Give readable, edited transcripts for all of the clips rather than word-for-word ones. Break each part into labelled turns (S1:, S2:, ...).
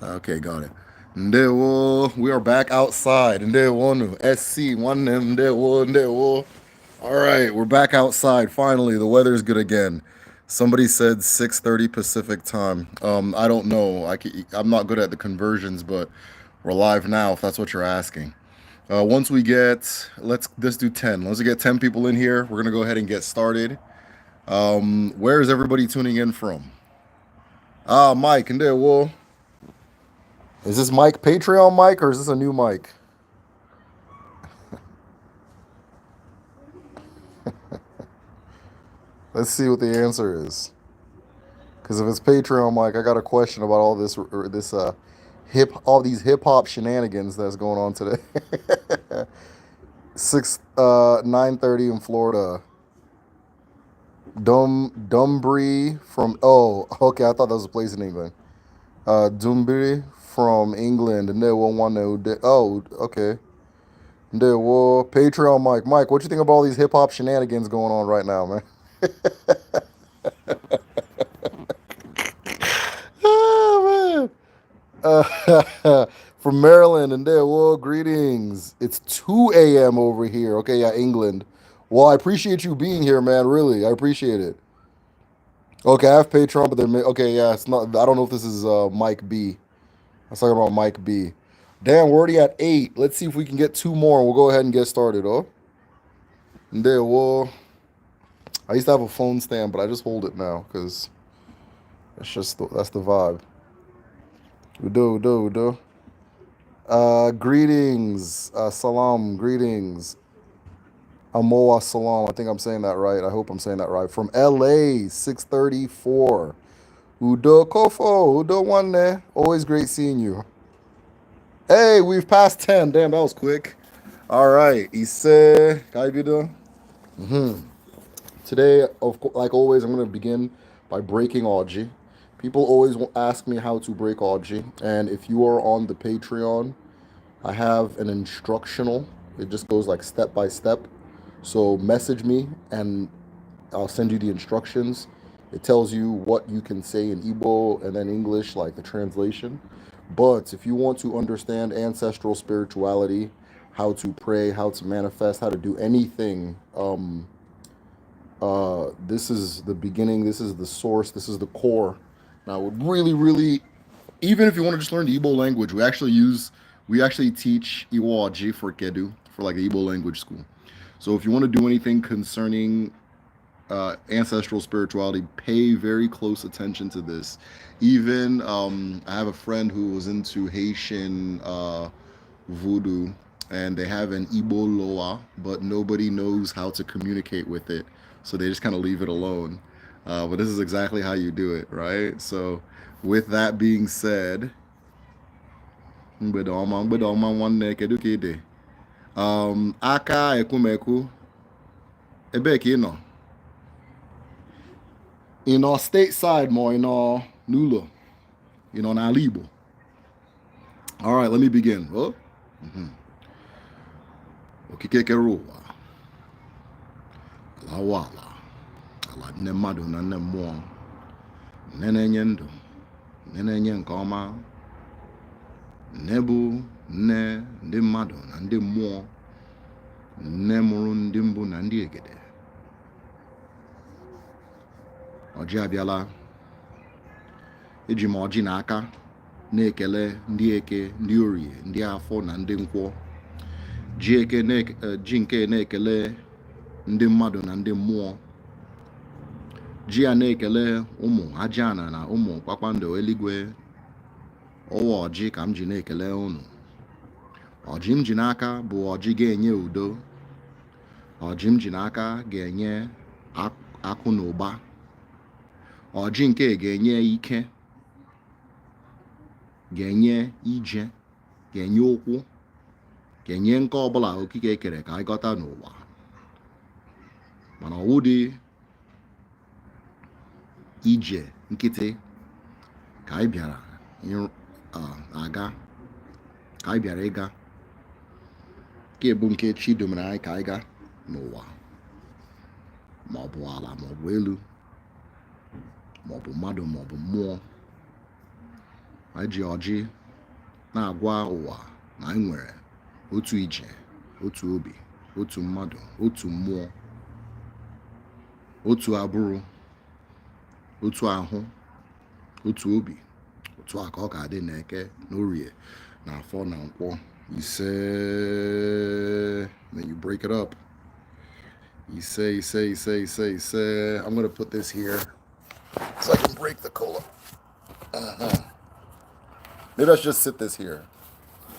S1: Okay, got it. Ndewo, we are back outside. Ndewo, SC, one ndewo, ndewo. All right, we're back outside. Finally, the weather's good again. Somebody said 6:30 Pacific time. I don't know. I'm not good at the conversions, but we're live now. If that's what you're asking. Once we get, let's do 10. Once we get 10 people in here, we're gonna go ahead and get started. Where is everybody tuning in from? Ah, Mike, ndewo. Is this Mike Patreon Mike or is this a new mic? Let's see what the answer is. Because if it's Patreon Mike, I got a question about all this all these hip hop shenanigans that's going on today. 9:30 in Florida. Dumbury from okay, I thought that was a place in England. Dumbury from England and they will want to okay. Patreon Mike. Mike, what you think about all these hip hop shenanigans going on right now, man? Oh, man. From Maryland and there, well, greetings. It's 2 a.m. over here. Okay, yeah, England. Well, I appreciate you being here, man. Really, I appreciate it. Okay, I have Patreon, but okay. Yeah, it's not. I don't know if this is Mike B. I was talking about Mike B. Damn, we're already at 8. Let's see if we can get two more. We'll go ahead and get started. Oh, and there, well, I used to have a phone stand, but I just hold it now because that's the vibe. We do. Greetings, salam, greetings. Amoa salam. I think I'm saying that right. I hope I'm saying that right. From LA, 634. Udo Kofo, Udo One. Always great seeing you. Hey, we've passed 10. Damn, that was quick. All right. Ise, Kaibido. Today, like always, I'm going to begin by breaking Aji. People always ask me how to break Aji. And if you are on the Patreon, I have an instructional. It just goes like step by step. So message me and I'll send you the instructions. It tells you what you can say in Igbo and then English, like the translation. But if you want to understand ancestral spirituality, how to pray, how to manifest, how to do anything, this is the beginning. This is the source. This is the core. Now, I would really, really, even if you want to just learn the Igbo language, we actually teach Iwaji for Kedu for like the Igbo language school. So if you want to do anything concerning ancestral spirituality, pay very close attention to this. Even I have a friend who was into Haitian voodoo, and they have an Igbo loa, but nobody knows how to communicate with it, so they just kind of leave it alone. But this is exactly how you do it, right? So, with that being said, aka ekumeku, ebe ka ị nọ? Ị nọ stateside ma ị nọ n'ụlọ? Ị nọ n'ala Igbo? All right, let me begin. Oh, okike kere ụwa, ala wa ala, ala nne mmadụ na nne mmụọ, nne na-enye ndụ, nne na-enye nke ọma, nne bụ nne ndị mmadụ na ndị mmụọ, nne mụrụ ndị mbụ na ndị egede. Ọjị abịala, eji m ọjị n'aka na-ekele ndị eke, ndị orie, ndị afọ na ndị nkwọ. Ji nke na-ekele ndị mmadụ na ndị mmụọ. Ji ya na-ekele ụmụ ajaana na ụmụ kpakpando eluigwe. Ọwa ọjị ka m ji na-ekele unu. Ọjị m ji n'aka bụ ọjị ga-enye udo. Ọjị m ji n'aka ga-enye akụ na ụba. Ọjị nke ga-enye ike, ga-enye ije, ga-enye ụkwụ, ga-enye nke ọbụla okike kere ka anyị ghọta n'ụwa. Mana ọwụ dị ije nkịtị ka anyị bịara aga, ka anyị bịara ịga, nke bụ nke chi domere anyị ka anyị ga n'ụwa, ma ọ bụ ala, ma ọ bụ elu, ma ọ bụ mmadụ, ma ọ bụ mmụọ. anyị ji ọjị na-agwa ụwa na anyị nwere otu ije, otu obi, otu mmadụ, otu mmụọ, otu agbụrụ, otu ahụ, otu obi, otu a ka ọ ga-adị na Eke, n'Orie, na Afọ, na Nkwọ. Ise. Then you break it up. Ise. I'm going to put this here so I can break the cola. Maybe I should just sit this here.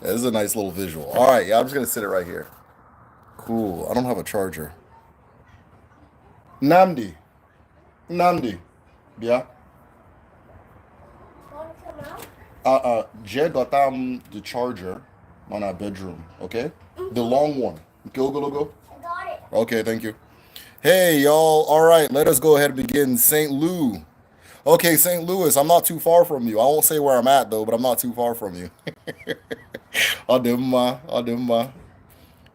S1: Yeah, this is a nice little visual. All right, yeah, I'm just going to sit it right here. Cool. I don't have a charger. Namdi. Yeah?
S2: Want to come out?
S1: Jed got the charger on our bedroom, okay? The long one. Go.
S2: I got it.
S1: Okay, thank you. Hey, y'all. All right, let us go ahead and begin. St. Louis. Okay, St. Louis, I'm not too far from you. I won't say where I'm at, though, but I'm not too far from you. Ademma.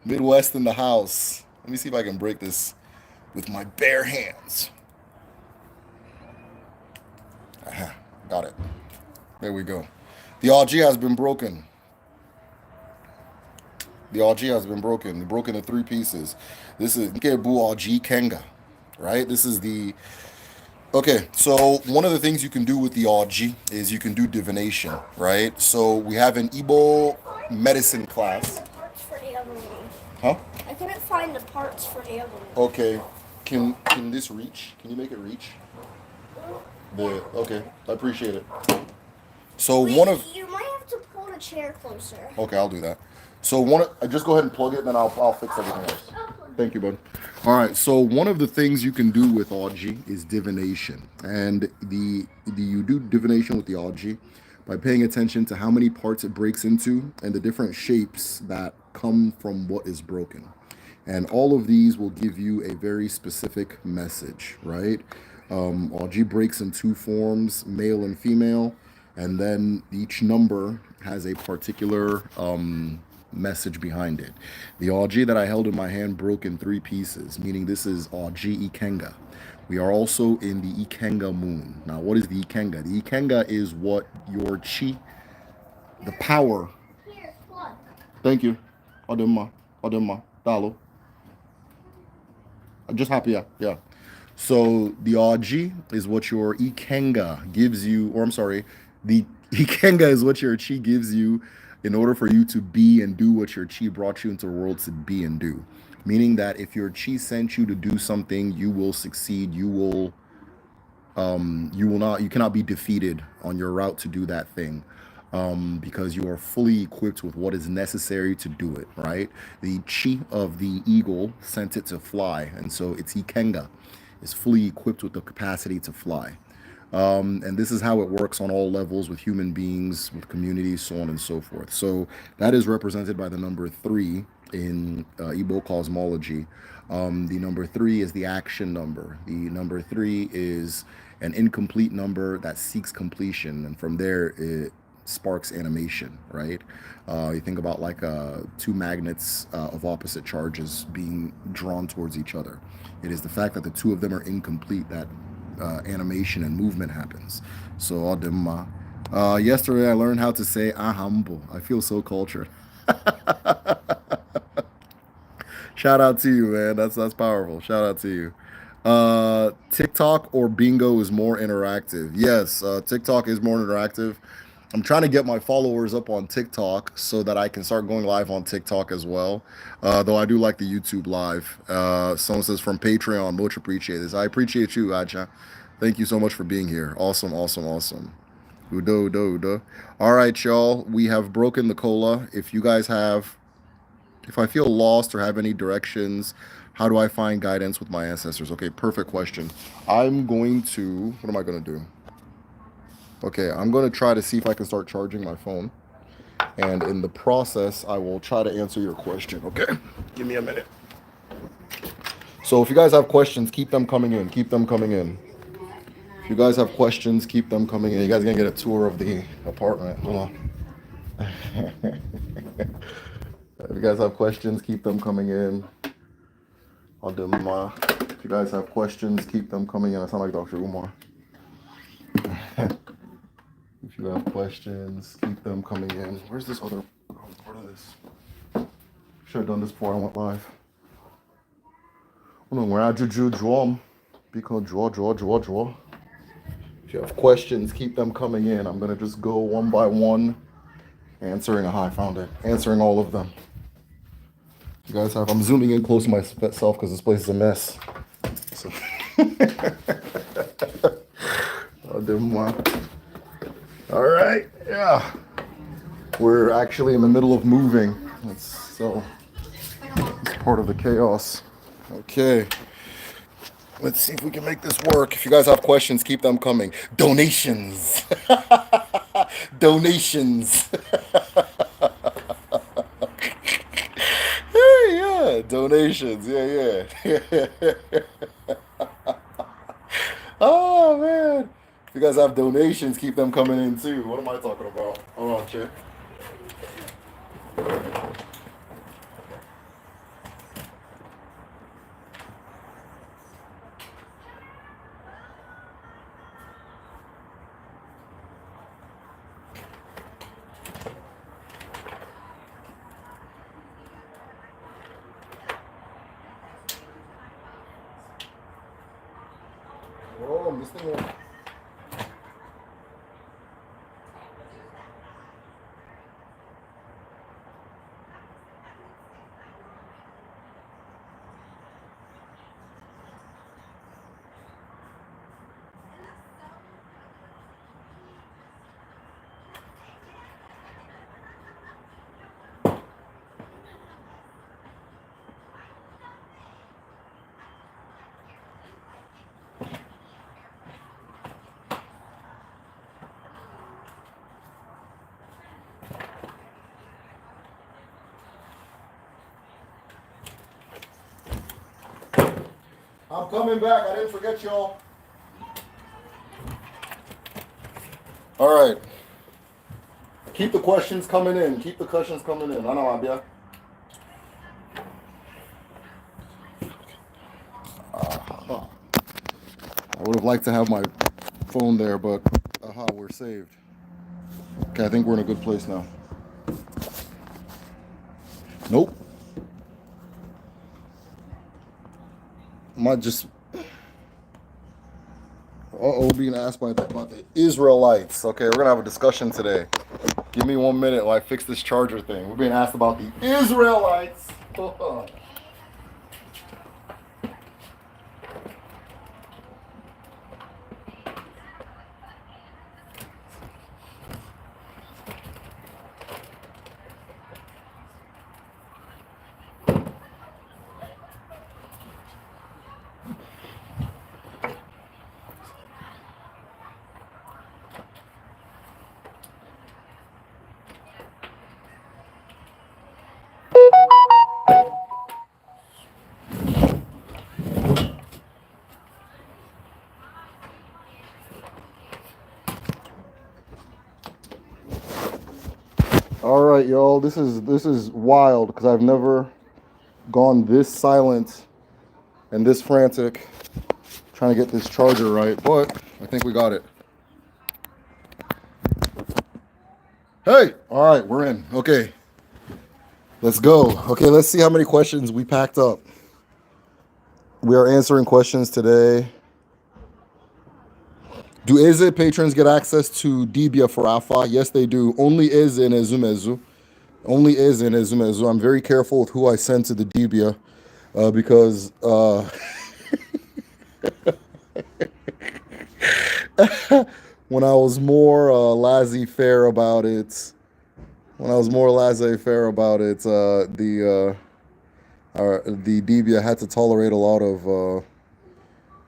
S1: Midwest in the house. Let me see if I can break this with my bare hands. Got it. There we go. The RG has been broken. Broken in 3 pieces. This is Nkebu RG Kenga, right? This is the... Okay, so one of the things you can do with the RG is you can do divination, right? So we have an Igbo medicine class. Huh?
S2: I couldn't find the parts for the other one.
S1: Okay. Can this reach? Can you make it reach? Okay, I appreciate it. So
S2: Wait, you might have to pull the chair closer.
S1: Okay, I'll do that. So just go ahead and plug it, and then I'll fix everything else. Thank you, bud. All right. So one of the things you can do with Aji is divination, and you do divination with the Aji by paying attention to how many parts it breaks into and the different shapes that come from what is broken. And all of these will give you a very specific message, right? Aji breaks in 2 forms, male and female, and then each number has a particular message behind it. The Aji that I held in my hand broke in 3 pieces, meaning this is Aji Ikenga. We are also in the Ikenga moon. Now, what is the Ikenga? The Ikenga is what your chi, the power.
S2: Here, plug.
S1: Thank you. Ademma. Dalo. I'm just happy, yeah. So the Aji is what your Ikenga gives you, or I'm sorry, the Ikenga is what your chi gives you in order for you to be and do what your chi brought you into the world to be and do. Meaning that if your chi sent you to do something, you will succeed. You cannot be defeated on your route to do that thing. Because you are fully equipped with what is necessary to do it, right? The chi of the eagle sent it to fly, and so its Ikenga is fully equipped with the capacity to fly. And this is how it works on all levels with human beings, with communities, so on and so forth. So that is represented by the number 3 in Igbo cosmology. The number 3 is the action number. The number 3 is an incomplete number that seeks completion, and from there it sparks animation, right? You think about like 2 magnets of opposite charges being drawn towards each other. It is the fact that the 2 of them are incomplete that animation and movement happens. So yesterday I learned how to say humble. I feel so cultured. Shout out to you, man. That's powerful. Shout out to you. TikTok or Bingo is more interactive. Yes, TikTok is more interactive. I'm trying to get my followers up on TikTok so that I can start going live on TikTok as well. Though I do like the YouTube live. Someone says from Patreon, much appreciate this. I appreciate you, Aja. Thank you so much for being here. Awesome. Udo. All right, y'all. We have broken the cola. If I feel lost or have any directions, how do I find guidance with my ancestors? Okay, perfect question. What am I going to do? Okay, I'm going to try to see if I can start charging my phone. And in the process, I will try to answer your question, okay? Give me a minute. So if you guys have questions, keep them coming in. If you guys have questions, keep them coming in. You guys are going to get a tour of the apartment. Hold on. If you guys have questions, keep them coming in. If you guys have questions, keep them coming in. I sound like Dr. Umar. If you have questions, keep them coming in. Where's this other part of this? Should have done this before I went live. Oh no, we're at Juju Draw. Because draw. If you have questions, keep them coming in. I'm gonna just go one by one, answering. Aha, I found it. Answering all of them. You guys have. I'm zooming in close to myself because this place is a mess. So. I'll do one. All right. Yeah. We're actually in the middle of moving. It's part of the chaos. Okay. Let's see if we can make this work. If you guys have questions, keep them coming. Donations. Donations. Hey, yeah, donations. Yeah. Oh, man. If you guys have donations, keep them coming in, too. What am I talking about? Hold on, check. Oh, I'm missing one. I'm coming back. I didn't forget y'all. All right. Keep the questions coming in. Keep the questions coming in. I know, Abia. I would have liked to have my phone there, but aha, we're saved. Okay, I think we're in a good place now. Nope. Might just being asked by the Israelites. Okay, we're gonna have a discussion today. Give me 1 minute while I fix this charger thing. We're being asked about the Israelites. All right, y'all. This is wild because I've never gone this silent and this frantic trying to get this charger right, but I think we got it. Hey, all right, we're in. Okay, let's go. Okay, let's see how many questions we packed up. We are answering questions today. Do Eze patrons get access to Dibia for Alpha? Yes, they do. Only Eze and Ezumezu. Only Eze and Ezumezu. I'm very careful with who I send to the Dibia because when I was more laissez-faire about it, the Dibia had to tolerate a lot of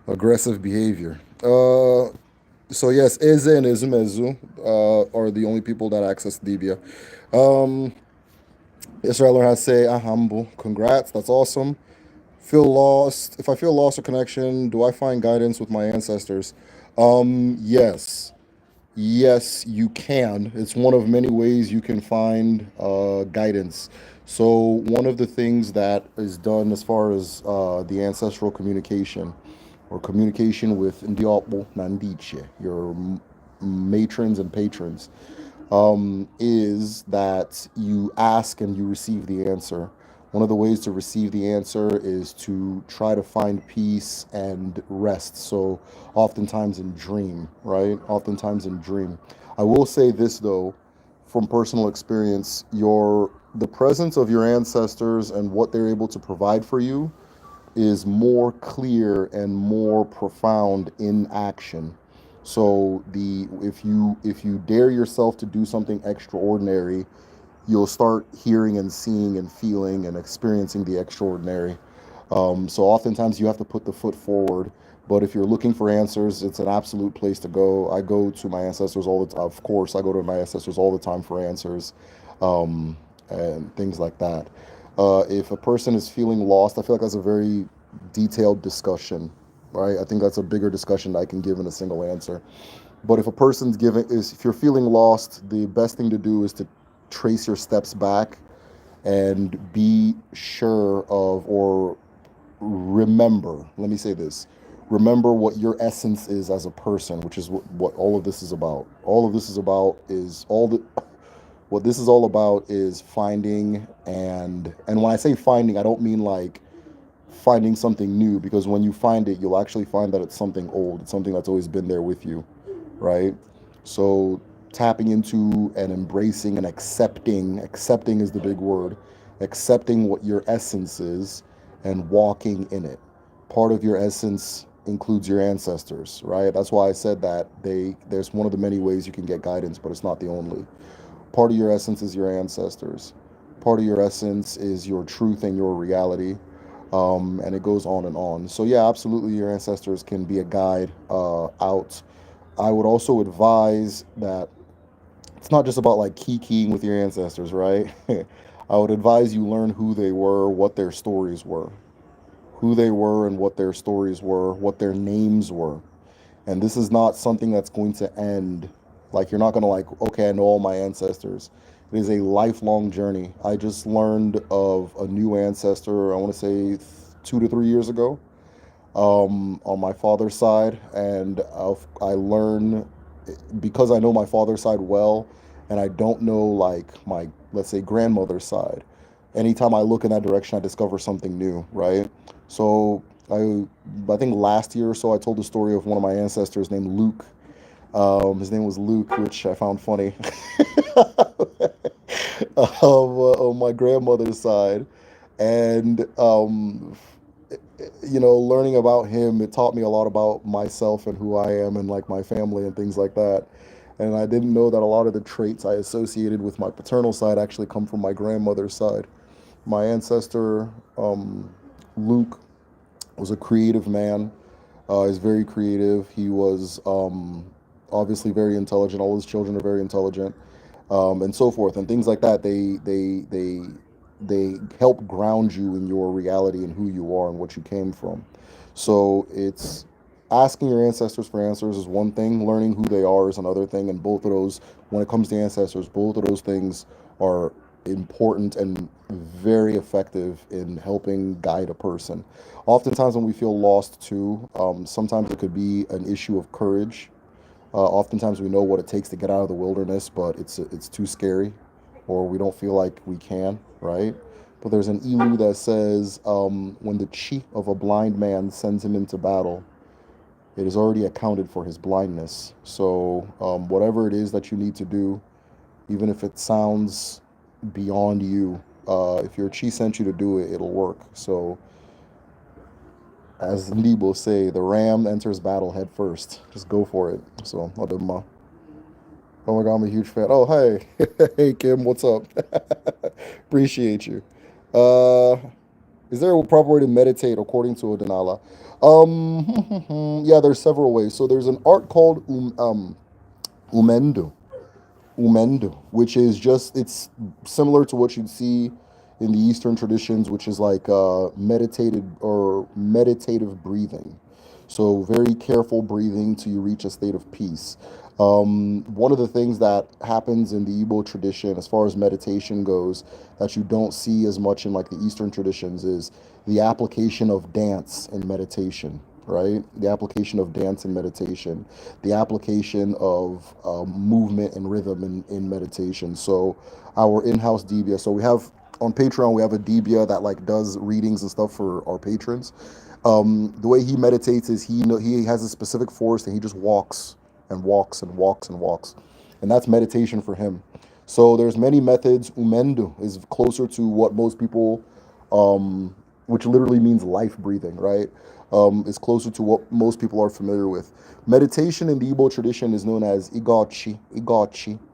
S1: aggressive behavior. So yes, Eze and Ezumezu are the only people that access Dibia. Israel has say, humble. Congrats, that's awesome. Feel lost. If I feel lost or connection, do I find guidance with my ancestors? Yes. Yes, you can. It's one of many ways you can find guidance. So one of the things that is done as far as the ancestral communication or communication with Ndiapo Nandiche, your matrons and patrons, is that you ask and you receive the answer. One of the ways to receive the answer is to try to find peace and rest. So, oftentimes in dream, right? Oftentimes in dream. I will say this though, from personal experience, the presence of your ancestors and what they're able to provide for you is more clear and more profound in action. So the if you dare yourself to do something extraordinary, you'll start hearing and seeing and feeling and experiencing the extraordinary. So oftentimes you have to put the foot forward. But if you're looking for answers, it's an absolute place to go. I go to my ancestors all the time. Of course, I go to my ancestors all the time for answers, um, and things like that. If a person is feeling lost, I feel like that's a very detailed discussion, right? I think that's a bigger discussion that I can give in a single answer. But if you're feeling lost, the best thing to do is to trace your steps back and be sure of, or remember, let me say this, remember what your essence is as a person, which is what all of this is about. All of this is about is all the what this is all about is finding, and when I say finding, I don't mean like finding something new, because when you find it, you'll actually find that it's something old. It's something that's always been there with you, right? So tapping into and embracing and accepting is the big word, accepting what your essence is and walking in it. Part of your essence includes your ancestors, right? That's why I said that there's one of the many ways you can get guidance, but it's not the only. Part of your essence is your ancestors. Part of your essence is your truth and your reality. And it goes on and on. So yeah, absolutely, your ancestors can be a guide out. I would also advise that it's not just about like keying with your ancestors, right? I would advise you learn who they were, what their stories were, who they were and what their stories were, what their names were. And this is not something that's going to end. Like, you're not going to like, okay, I know all my ancestors. It is a lifelong journey. I just learned of a new ancestor, I want to say 2 to 3 years ago, on my father's side. And I learn, because I know my father's side well, and I don't know like my, let's say, grandmother's side. Anytime I look in that direction, I discover something new, right? So I think last year or so, I told the story of one of my ancestors named Luke. His name was Luke, which I found funny. On my grandmother's side, and learning about him, it taught me a lot about myself and who I am and like my family and things like that. And I didn't know that a lot of the traits I associated with my paternal side actually come from my grandmother's side. My ancestor, Luke, was a creative man. He's very creative. He was obviously very intelligent. All his children are very intelligent, and so forth, and things like that. They help ground you in your reality and who you are and what you came from. So it's asking your ancestors for answers is one thing. Learning who they are is another thing. And both of those, when it comes to ancestors, both of those things are important and very effective in helping guide a person. Oftentimes, when we feel lost too, sometimes it could be an issue of courage. Oftentimes, we know what it takes to get out of the wilderness, but it's too scary, or we don't feel like we can, right? But there's an ilu that says, when the chief of a blind man sends him into battle, it is already accounted for his blindness. So, whatever it is that you need to do, even if it sounds beyond you, if your chi sent you to do it, it'll work. So, as Igbo say, the ram enters battle head first. Just go for it. So, Adama. Oh my God, I'm a huge fan. Oh, hey. Hey, Kim, what's up? Appreciate you. Uh, is there a proper way to meditate according to Odinala? Yeah, there's several ways. So there's an art called umendo. Umendo, which is it's similar to what you'd see in the Eastern traditions, which is like meditative breathing. So very careful breathing till you reach a state of peace. One of the things that happens in the Igbo tradition, as far as meditation goes, that you don't see as much in like the Eastern traditions, is the application of dance in meditation. right? The application of dance and meditation, the application of movement and rhythm in meditation. So our in-house debia. So we have on Patreon, we have a debia that like does readings and stuff for our patrons. The way he meditates is he has a specific forest and he just walks and walks and walks and walks, and that's meditation for him. So there's many methods. Umendu is closer to what most people, which literally means life breathing, right? Is closer to what most people are familiar with. Meditation in the Igbo tradition is known as igachi,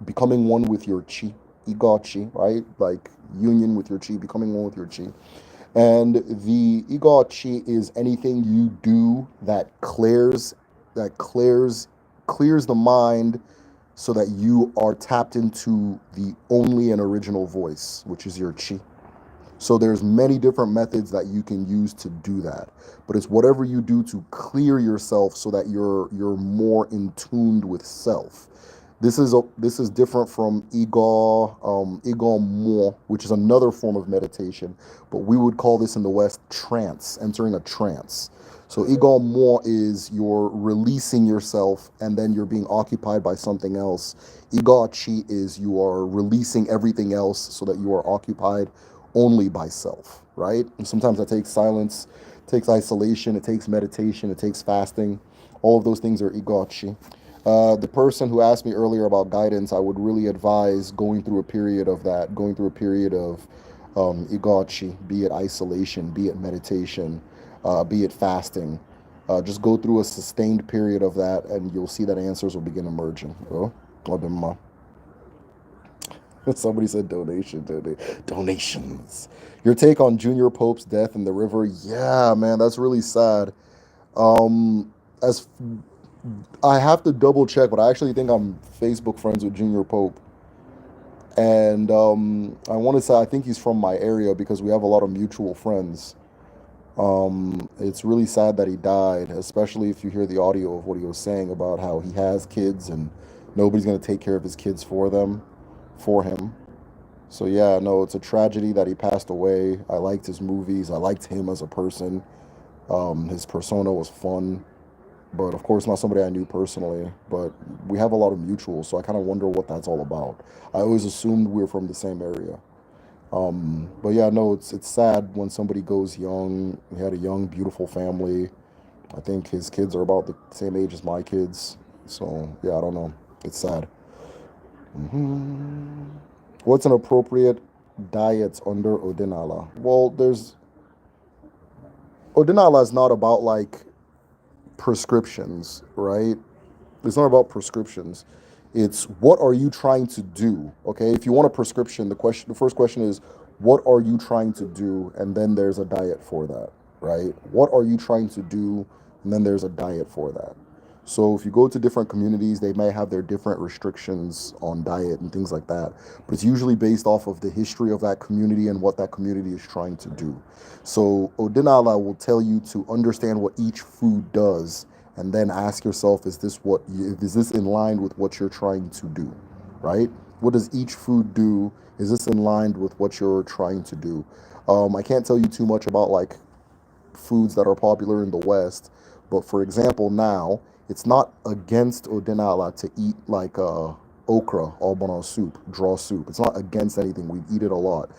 S1: becoming one with your chi, igachi, right? Like union with your chi, becoming one with your chi. And the igachi is anything you do that clears the mind so that you are tapped into the only and original voice, which is your chi. So there's many different methods that you can use to do that, but it's whatever you do to clear yourself so that you're more in tuned with self. This is different from Igor Mo, which is another form of meditation, but we would call this in the West trance, entering a trance. So Igor Mo is you're releasing yourself and then you're being occupied by something else. Igor Chi is you are releasing everything else so that you are occupied only by self, right? And sometimes that takes silence, it takes isolation, it takes meditation, it takes fasting. All of those things are Igor Chi. The person who asked me earlier about guidance, I would really advise going through a period of that, going through a period of Igachi, be it isolation, be it meditation, be it fasting. Just go through a sustained period of that, and you'll see that answers will begin emerging. Oh, somebody said donations. Your take on Junior Pope's death in the river? Yeah, man, that's really sad. As I have to double check, but I actually think I'm Facebook friends with Junior Pope. And I want to say I think he's from my area because we have a lot of mutual friends. It's really sad that he died, especially if you hear the audio of what he was saying about how he has kids and nobody's going to take care of his kids for him. So yeah, no, it's a tragedy that he passed away. I liked his movies. I liked him as a person. His persona was fun, but of course not somebody I knew personally. But we have a lot of mutuals, so I kind of wonder what that's all about. I always assumed we were from the same area. But yeah, no, it's sad when somebody goes young. He had a young, beautiful family. I think his kids are about the same age as my kids. So yeah, I don't know. It's sad. hmm What's an appropriate diet under Odinala? Well, there's Odinala is not about like prescriptions, right? It's not about prescriptions. It's what are you trying to do? Okay, if you want a prescription, the first question is what are you trying to do, and then there's a diet for that, right? What are you trying to do, and then there's a diet for that. So if you go to different communities, they may have their different restrictions on diet and things like that. But it's usually based off of the history of that community and what that community is trying to do. So Odinala will tell you to understand what each food does and then ask yourself, is this in line with what you're trying to do, right? What does each food do? Is this in line with what you're trying to do? I can't tell you too much about like foods that are popular in the West, but for example, now it's not against Odinala to eat like okra, albano soup, draw soup. It's not against anything. We eat it a lot.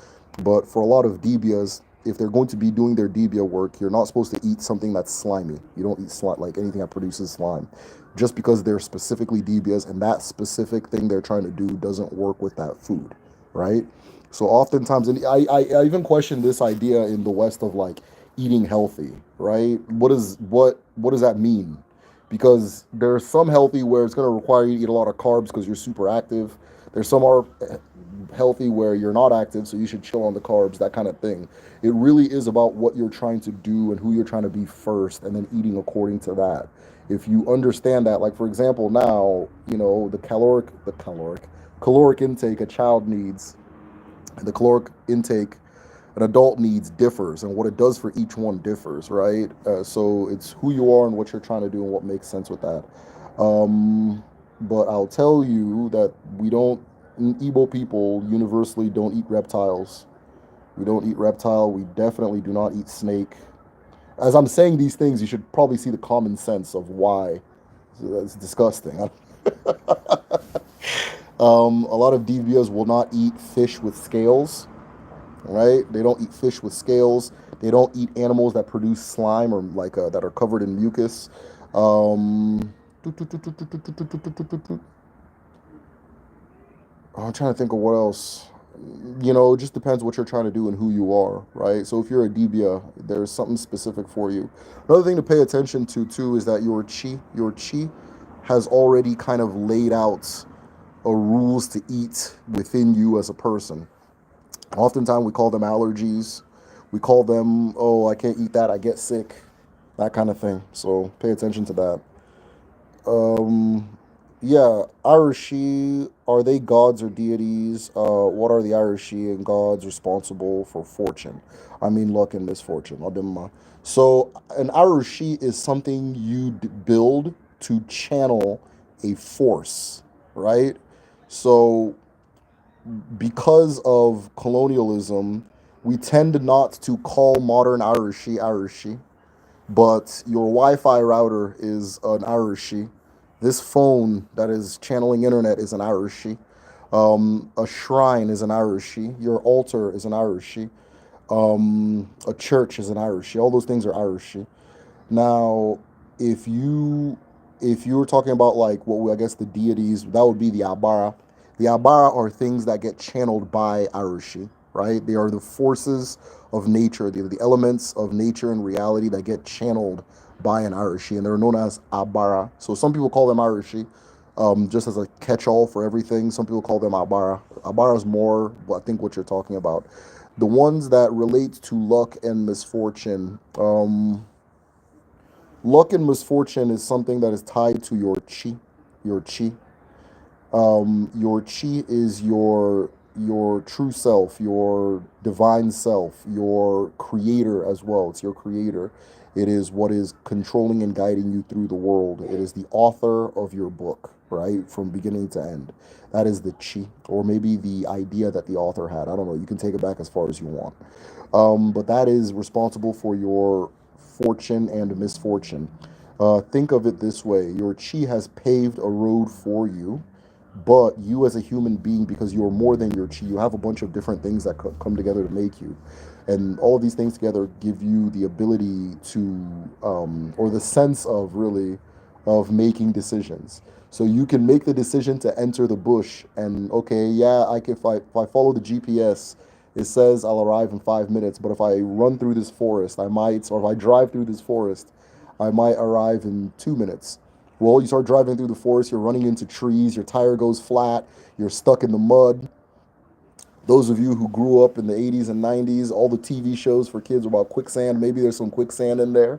S1: But for a lot of Debias, if they're going to be doing their Debia work, you're not supposed to eat something that's slimy. You don't eat like anything that produces slime. Just because they're specifically Debias and that specific thing they're trying to do doesn't work with that food, right? So oftentimes, and I even question this idea in the West of like eating healthy, right? What does that mean? Because there's some healthy where it's going to require you to eat a lot of carbs because you're super active. There's some are healthy where you're not active, so you should chill on the carbs, that kind of thing. It really is about what you're trying to do and who you're trying to be first, and then eating according to that. If you understand that, like for example, now the caloric intake a child needs, and the caloric intake an adult needs differs, and what it does for each one differs, right? So it's who you are and what you're trying to do and what makes sense with that. But I'll tell you that Igbo people universally don't eat reptiles. We don't eat reptile. We definitely do not eat snake. As I'm saying these things, you should probably see the common sense of why. It's disgusting. A lot of DBOs will not eat fish with scales, right? They don't eat fish with scales. They don't eat animals that produce slime or like that are covered in mucus. Um, I'm trying to think of what else. It just depends what you're trying to do and who you are, right? So if you're a Dibia, there's something specific for you. Another thing to pay attention to too is that your chi has already kind of laid out rules to eat within you as a person. Oftentimes we call them allergies. We call them, oh, I can't eat that, I get sick, that kind of thing. So pay attention to that. Um, yeah, Irishi, are they gods or deities? What are the Irishi and gods responsible for fortune? I mean, luck and misfortune. Ademma. So, an Irishi is something you build to channel a force, right? So, because of colonialism, we tend not to call modern Irishi Irishi, but your Wi-Fi router is an Irishi. This phone that is channeling internet is an Irishi. A shrine is an Irishi. Your altar is an Irishi. A church is an Irishi. All those things are Irishi. Now, if you if you're talking about like I guess the deities, that would be the Abara. The Abara are things that get channeled by Arushi, right? They are the forces of nature, the elements of nature and reality that get channeled by an Arushi, and they're known as Abara. So some people call them Arushi, just as a catch-all for everything. Some people call them Abara. Abara is more, I think, what you're talking about. The ones that relate to luck and misfortune. Luck and misfortune is something that is tied to your chi. Your chi. Your chi is your true self, your divine self, your creator as well. It's your creator. It is what is controlling and guiding you through the world. It is the author of your book, right? From beginning to end. That is the chi, or maybe the idea that the author had. I don't know. You can take it back as far as you want. But that is responsible for your fortune and misfortune. Think of it this way: your chi has paved a road for you, but you as a human being, because you're more than your chi, you have a bunch of different things that come together to make you, and all of these things together give you the ability to, or the sense of really, of making decisions. So you can make the decision to enter the bush, and okay, yeah, if I follow the GPS, it says I'll arrive in 5 minutes, but if I run through this forest, I might, or if I drive through this forest, I might arrive in 2 minutes. Well, you start driving through the forest, you're running into trees, your tire goes flat, you're stuck in the mud. Those of you who grew up in the 80s and 90s, all the TV shows for kids about quicksand, maybe there's some quicksand in there,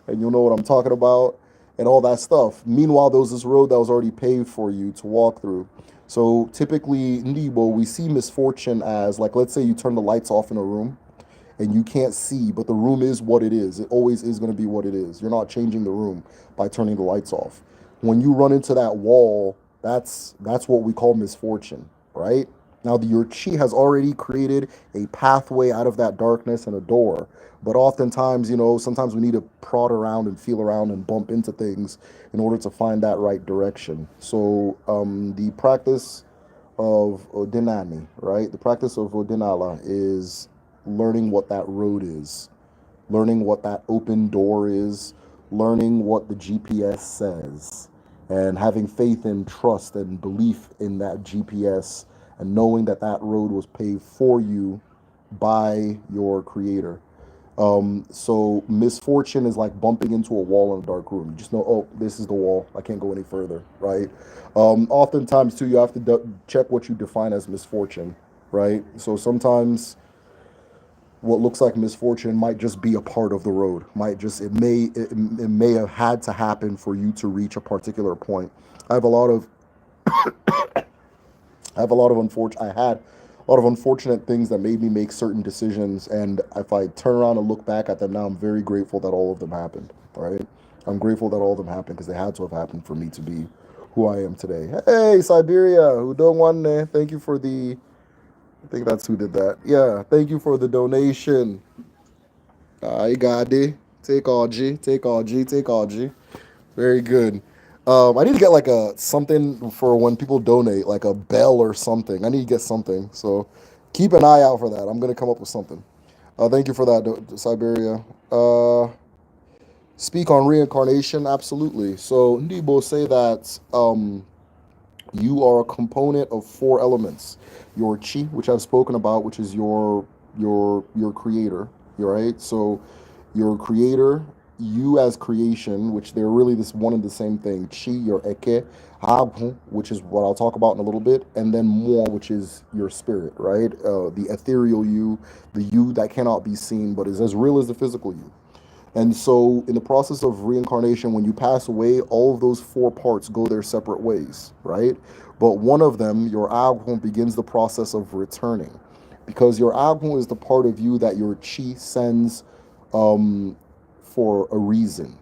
S1: and you'll know what I'm talking about, and all that stuff. Meanwhile, there was this road that was already paved for you to walk through. So typically, in Igbo, we see misfortune as, like, let's say you turn the lights off in a room and you can't see, but the room is what it is. It always is going to be what it is. You're not changing the room by turning the lights off. When you run into that wall, that's what we call misfortune, right? Now, your chi has already created a pathway out of that darkness and a door. But oftentimes, sometimes we need to prod around and feel around and bump into things in order to find that right direction. So, the practice of Odinani, right? The practice of Odinala is learning what that road is, learning what that open door is, learning what the GPS says, and having faith and trust and belief in that GPS, and knowing that that road was paved for you by your creator. So misfortune is like bumping into a wall in a dark room. You just know, oh, this is the wall. I can't go any further, right? Oftentimes, too, you have to check what you define as misfortune, right? So sometimes what looks like misfortune might just be a part of the road. It may have had to happen for you to reach a particular point. I have a lot of I have a lot of unfortunate. I had a lot of unfortunate things that made me make certain decisions, and if I turn around and look back at them now, I'm very grateful that all of them happened. Right? I'm grateful that all of them happened because they had to have happened for me to be who I am today. Hey, Siberia, who don't want to? Thank you for the. I think that's who did that. Yeah, thank you for the donation. I got it. Take all G. Take all G. Take all G. Very good. I need to get like a something for when people donate, like a bell or something. I need to get something. So keep an eye out for that. I'm gonna come up with something. Thank you for that, Siberia. Speak on reincarnation. Absolutely. So Ndibo say that you are a component of four elements: your chi, which I've spoken about, which is your creator. Right. So your creator, you as creation, which they're really this one and the same thing. Chi, your eke, habu, which is what I'll talk about in a little bit, and then mo, which is your spirit, right? The ethereal you, the you that cannot be seen but is as real as the physical you. And so, in the process of reincarnation, when you pass away, all of those four parts go their separate ways, right? But one of them, your Aghun, begins the process of returning. Because your Aghun is the part of you that your Chi sends um, for a reason.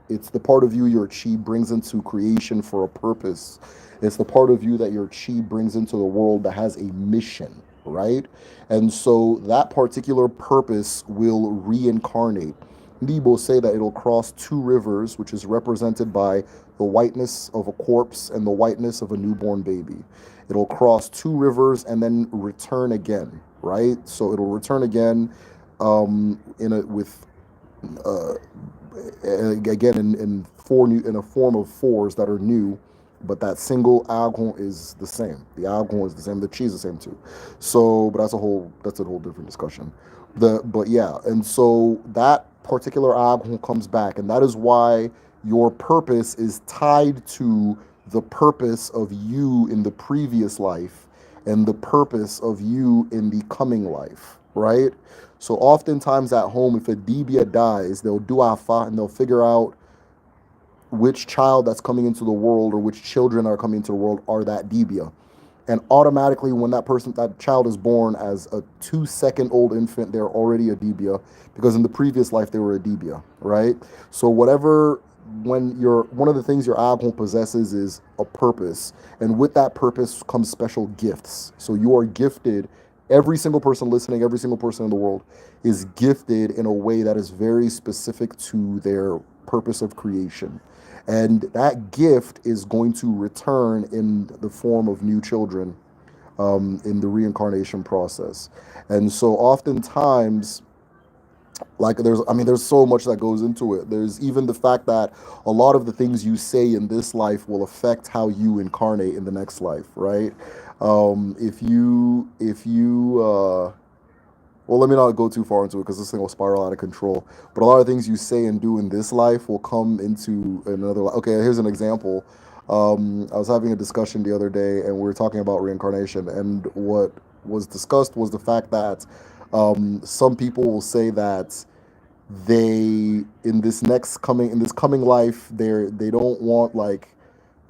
S1: It's the part of you your Chi brings into creation for a purpose. It's the part of you that your Chi brings into the world that has a mission, right? And so that particular purpose will reincarnate. Igbo say that it'll cross two rivers, which is represented by the whiteness of a corpse and the whiteness of a newborn baby. It'll cross two rivers and then return again, right? So it'll return again with uh, again in a form of fours that are new, but that single algon is the same. The algon is the same. The chi is the same too. So, but that's a whole different discussion. But yeah, and so that particular algon comes back, and that is why your purpose is tied to the purpose of you in the previous life and the purpose of you in the coming life, right? So oftentimes at home, if a dibia dies, they'll do afa and they'll figure out which child that's coming into the world or which children are coming into the world are that dibia. And automatically, when that child is born as a 2 second old infant, they're already a dibia because in the previous life they were a dibia, right? So one of the things your aghon possesses is a purpose, and with that purpose comes special gifts. So you are gifted. Every single person listening, every single person in the world is gifted in a way that is very specific to their purpose of creation. And that gift is going to return in the form of new children in the reincarnation process. And so oftentimes, like there's so much that goes into it. There's even the fact that a lot of the things you say in this life will affect how you incarnate in the next life, right? If you well, let me not go too far into it because this thing will spiral out of control. But a lot of things you say and do in this life will come into another life. Okay, here's an example. I was having a discussion the other day, and we were talking about reincarnation. And what was discussed was the fact that some people will say that they in this coming life they don't want like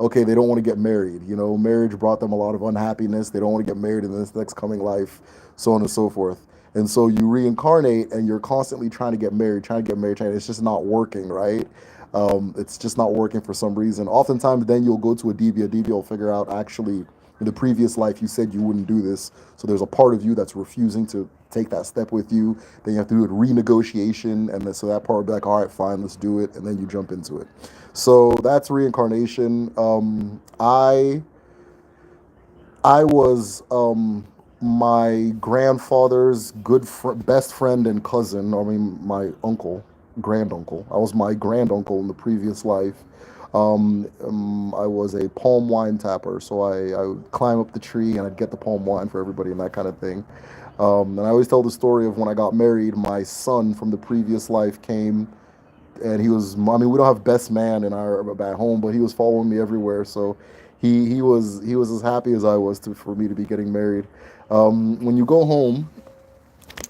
S1: okay, they don't want to get married. You know, marriage brought them a lot of unhappiness. They don't want to get married in this next coming life, so on and so forth. And so you reincarnate and you're constantly trying to get married, it's just not working, right? It's just not working for some reason. Oftentimes, then you'll go to a DB. A DB will figure out actually in the previous life you said you wouldn't do this. So there's a part of you that's refusing to take that step with you. Then you have to do a renegotiation, and then, so that part will be like, all right, fine, let's do it, and then you jump into it. So that's reincarnation. I was my grandfather's best friend and cousin. I mean, my uncle, granduncle. I was my granduncle in the previous life. I was a palm wine tapper, so I would climb up the tree and I'd get the palm wine for everybody and that kind of thing. And I always tell the story of when I got married, my son from the previous life came and he was, I mean, we don't have best man in our at home, but he was following me everywhere. So he was as happy as I was for me to be getting married. When you go home,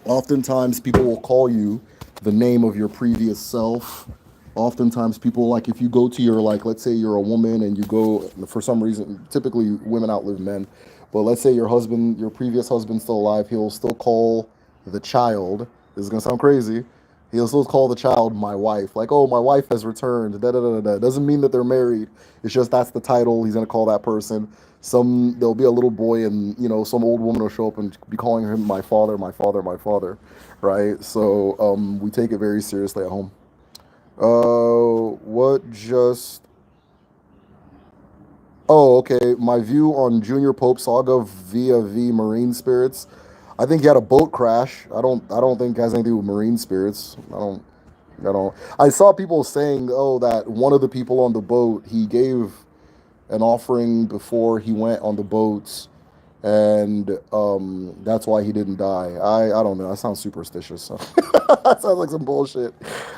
S1: oftentimes people will call you the name of your previous self. Oftentimes people, like if you go to your, like let's say you're a woman and you go for some reason, typically women outlive men, but let's say your previous husband's still alive, he'll still call the child, this is gonna sound crazy, he'll still call the child my wife, like, oh, my wife has returned, da da da da. Doesn't mean that they're married, it's just that's the title he's gonna call that person. There'll be a little boy and some old woman will show up and be calling him my father, my father, my father, right? So we take it very seriously at home. What just? Oh, okay. My view on Junior Pope Saga via V Marine Spirits. I think he had a boat crash. I don't think it has anything with marine spirits. I don't. I saw people saying, oh, that one of the people on the boat, he gave an offering before he went on the boats, and that's why he didn't die. I don't know. That sounds superstitious. That sounds like some bullshit.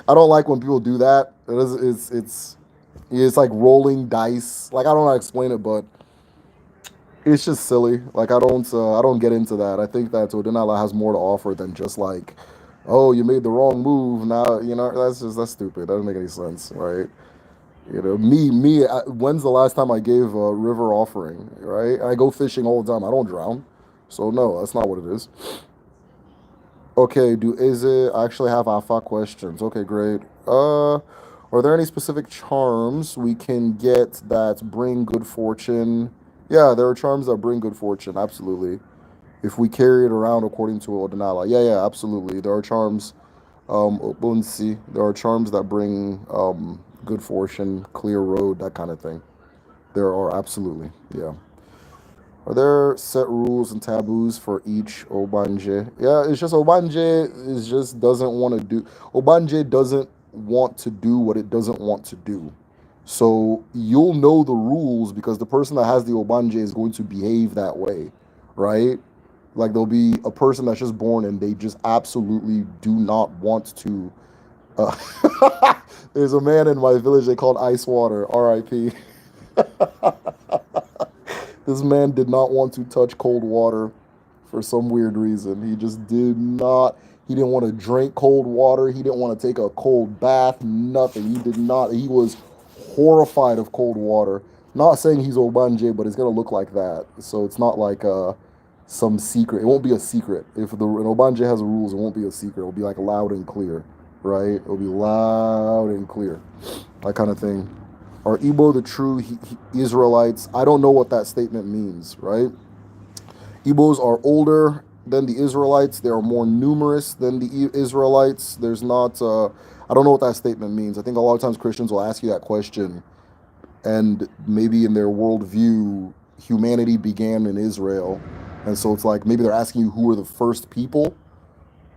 S1: I don't like when people do that. It's like rolling dice. Like, I don't know how to explain it, but it's just silly. Like, I don't get into that. I think that Odinala has more to offer than just like, oh, you made the wrong move. Now that's stupid. That doesn't make any sense, right? When's the last time I gave a river offering, right? I go fishing all the time. I don't drown. So no, that's not what it is. Okay, is it I actually have alpha questions? Okay, great. Are there any specific charms we can get that bring good fortune? Yeah, there are charms that bring good fortune, absolutely. If we carry it around according to Odinala. Yeah, yeah, absolutely. There are charms, Obunsi. There are charms that bring good fortune, clear road, that kind of thing. There are absolutely, yeah. Are there set rules and taboos for each Obanje? Yeah, it's just Obanje is just doesn't want to do. Obanje doesn't want to do what it doesn't want to do. So you'll know the rules because the person that has the Obanje is going to behave that way, right? Like there'll be a person that's just born and they just absolutely do not want to. There's a man in my village they called Ice Water, R.I.P. This man did not want to touch cold water for some weird reason. He just did not. He didn't want to drink cold water. He didn't want to take a cold bath. Nothing. He did not. He was horrified of cold water. Not saying he's Obanje, but it's gonna look like that. So it's not like some secret. It won't be a secret. If an Obanje has rules, it won't be a secret. It'll be like loud and clear, right? It'll be loud and clear, that kind of thing. Are Igbo the true Israelites? I don't know what that statement means, right? Igbos are older than the Israelites. They are more numerous than the Israelites. There's not, I don't know what that statement means. I think a lot of times Christians will ask you that question, and maybe in their worldview, humanity began in Israel. And so it's like maybe they're asking you who were the first people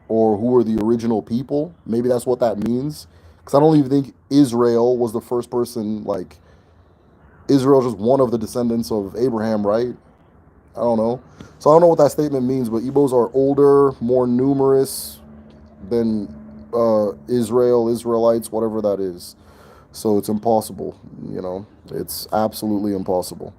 S1: or who were the original people. Maybe that's what that means. Because I don't even think Israel was the first person, like, Israel is just one of the descendants of Abraham, right? I don't know. So I don't know what that statement means, but Igbos are older, more numerous than Israelites, whatever that is. So it's impossible, It's absolutely impossible.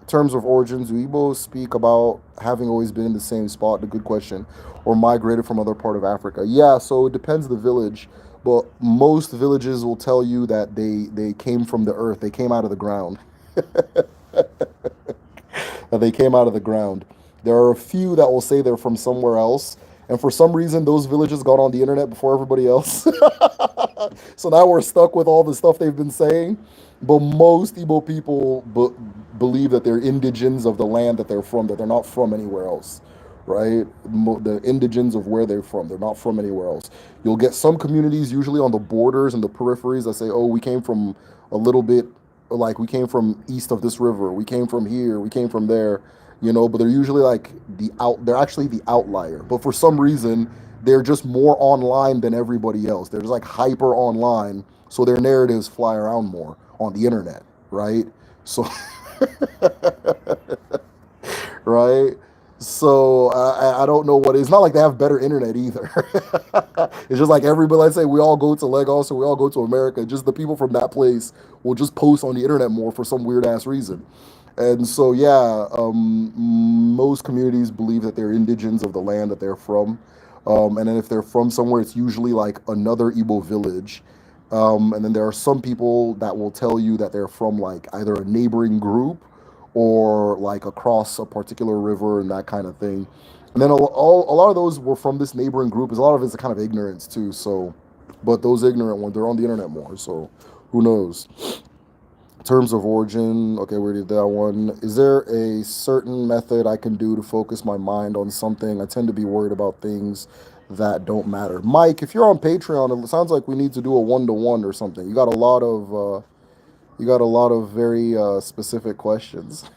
S1: Terms of origins, do Igbos speak about having always been in the same spot? A good question. Or migrated from other part of Africa? Yeah, so it depends the village, but most villages will tell you that they came from the earth. They came out of the ground. That they came out of the ground. There are a few that will say they're from somewhere else, and for some reason, those villages got on the internet before everybody else. So now we're stuck with all the stuff they've been saying. But most Igbo people believe that they're indigents of the land that they're from, that they're not from anywhere else, right? The indigents of where they're from, they're not from anywhere else. You'll get some communities, usually on the borders and the peripheries, that say, oh, we came from a little bit, like we came from east of this river, we came from here, we came from there, but they're usually like they're actually the outlier. But for some reason, they're just more online than everybody else. They're just like hyper online, so their narratives fly around more on the internet, right? So, right? So I don't know what it is. It's not like they have better internet either. It's just like everybody. Let's say we all go to Lagos or we all go to America. Just the people from that place will just post on the internet more for some weird ass reason. And so yeah, most communities believe that they're indigents of the land that they're from. And then if they're from somewhere, it's usually like another Igbo village. And then there are some people that will tell you that they're from like either a neighboring group or like across a particular river and that kind of thing. And then a lot of those were from this neighboring group. Is a lot of it's a kind of ignorance too. So, but those ignorant ones, they're on the internet more. So, who knows? Terms of origin. Okay, we did that one. Is there a certain method I can do to focus my mind on something? I tend to be worried about things that don't matter. Mike, if you're on Patreon, it sounds like we need to do a one-to-one or something. You got a lot of very specific questions.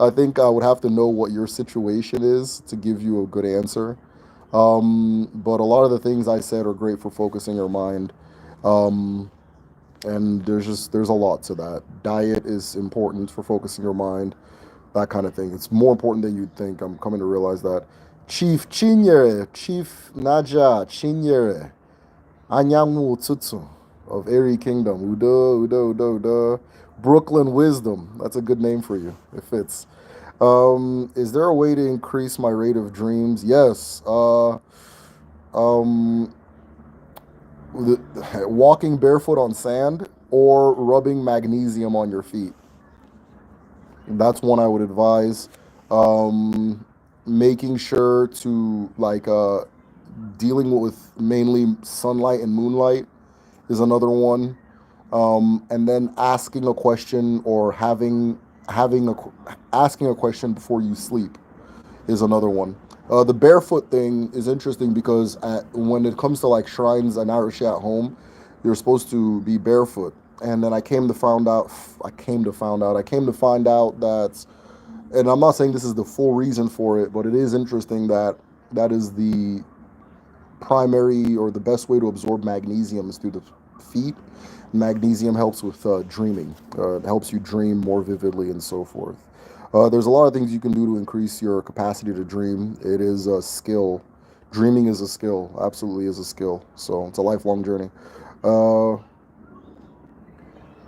S1: I think I would have to know what your situation is to give you a good answer. But a lot of the things I said are great for focusing your mind. Um, and there's a lot to that. Diet is important for focusing your mind, that kind of thing. It's more important than you'd think. I'm coming to realize that. Chief Chinyere, Chief Naja Chinyere, Anyanwu Tutsu of Erie Kingdom. Uda, Uda, Uda, Uda. Brooklyn Wisdom. That's a good name for you. It fits. Is there a way to increase my rate of dreams? Yes. Um, Walking barefoot on sand or rubbing magnesium on your feet. That's one I would advise. Making sure to dealing with mainly sunlight and moonlight is another one. And then asking a question or having a asking a question before you sleep is another one. The barefoot thing is interesting because when it comes to like shrines and Irish at home, you're supposed to be barefoot. And then I came to find out that, and I'm not saying this is the full reason for it, but it is interesting that that is the primary or the best way to absorb magnesium is through the feet. Magnesium helps with dreaming. It helps you dream more vividly and so forth. There's a lot of things you can do to increase your capacity to dream. It is a skill. Dreaming is a skill. Absolutely is a skill. So it's a lifelong journey. Uh,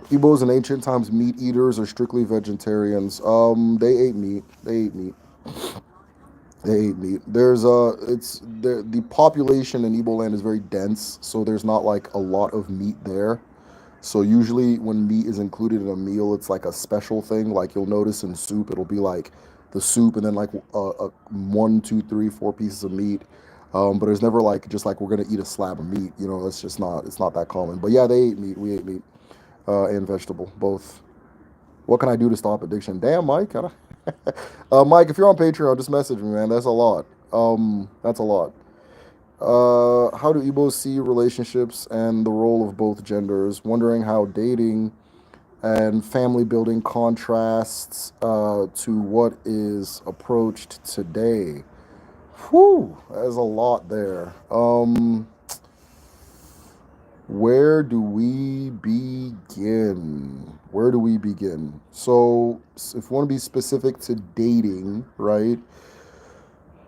S1: Igbos in ancient times meat eaters or strictly vegetarians. They ate meat. They ate meat. They ate meat. It's the population in Igbo land is very dense, so there's not like a lot of meat there. So usually when meat is included in a meal, it's like a special thing. Like you'll notice in soup, it'll be like the soup and then like one, two, three, four pieces of meat. But there's never like just like we're gonna eat a slab of meat. You know, that's just not it's not that common. But yeah, they ate meat. We ate meat and vegetable both. What can I do to stop addiction? Damn, Mike. Mike, if you're on Patreon, just message me, man. That's a lot. That's a lot. How do Igbos see relationships and the role of both genders? Wondering how dating and family building contrasts to what is approached today. Whew, there's a lot there. Where do we begin? Where do we begin? So, if we want to be specific to dating, right?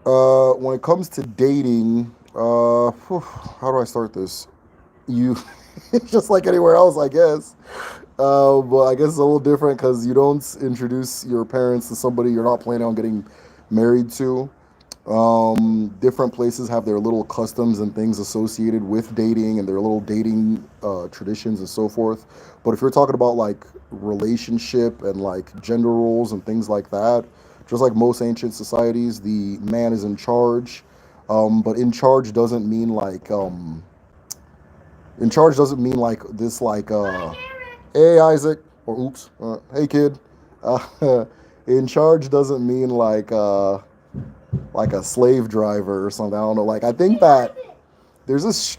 S1: When it comes to dating, how do I start this? You, just like anywhere else, I guess. But I guess it's a little different because you don't introduce your parents to somebody you're not planning on getting married to. Different places have their little customs and things associated with dating and their little dating traditions and so forth. But if you're talking about like relationship and like gender roles and things like that, just like most ancient societies, the man is in charge. But in charge doesn't mean like this like hey Isaac or oops hey kid. In charge doesn't mean like a slave driver or something. I don't know. Like I think that there's this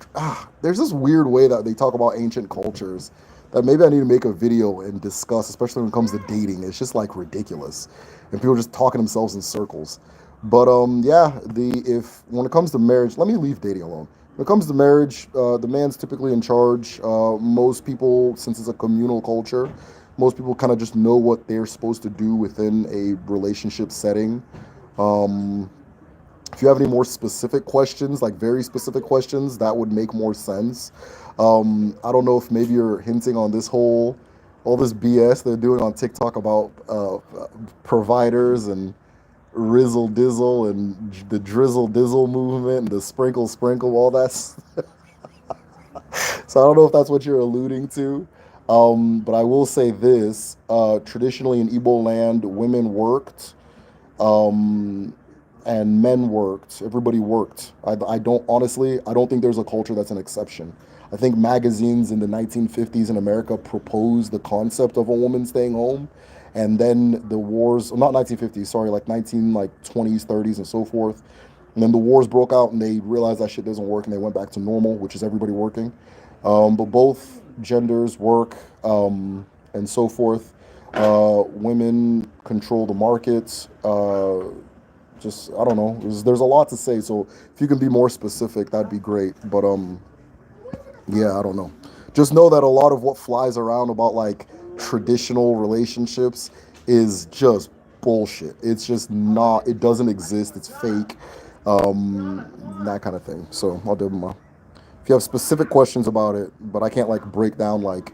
S1: weird way that they talk about ancient cultures that maybe I need to make a video and discuss, especially when it comes to dating. It's just like ridiculous, and people just talking themselves in circles. But yeah, the if when it comes to marriage, let me leave dating alone. When it comes to marriage, the man's typically in charge. Most people, since it's a communal culture, most people kind of just know what they're supposed to do within a relationship setting. Um, if you have any more specific questions, like very specific questions, that would make more sense. I don't know if maybe you're hinting on all this BS they're doing on TikTok about providers and Rizzle Dizzle and the Drizzle Dizzle movement and the Sprinkle Sprinkle, all that. So I don't know if that's what you're alluding to. But I will say this: traditionally in Igbo land, women worked um, and men worked. Everybody worked. I don't honestly. I don't think there's a culture that's an exception. I think magazines in the 1950s in America proposed the concept of a woman staying home, and then the wars, not 1950s, sorry, like 20s, 30s, and so forth. And then the wars broke out, and they realized that shit doesn't work, and they went back to normal, which is everybody working. But both genders work, and so forth. Women control the markets. Just I don't know. There's a lot to say. So if you can be more specific, that'd be great. But yeah, I don't know. Just know that a lot of what flies around about like traditional relationships is just bullshit. It's just not. It doesn't exist. It's fake. That kind of thing. So I'll do my. If you have specific questions about it, but I can't like break down like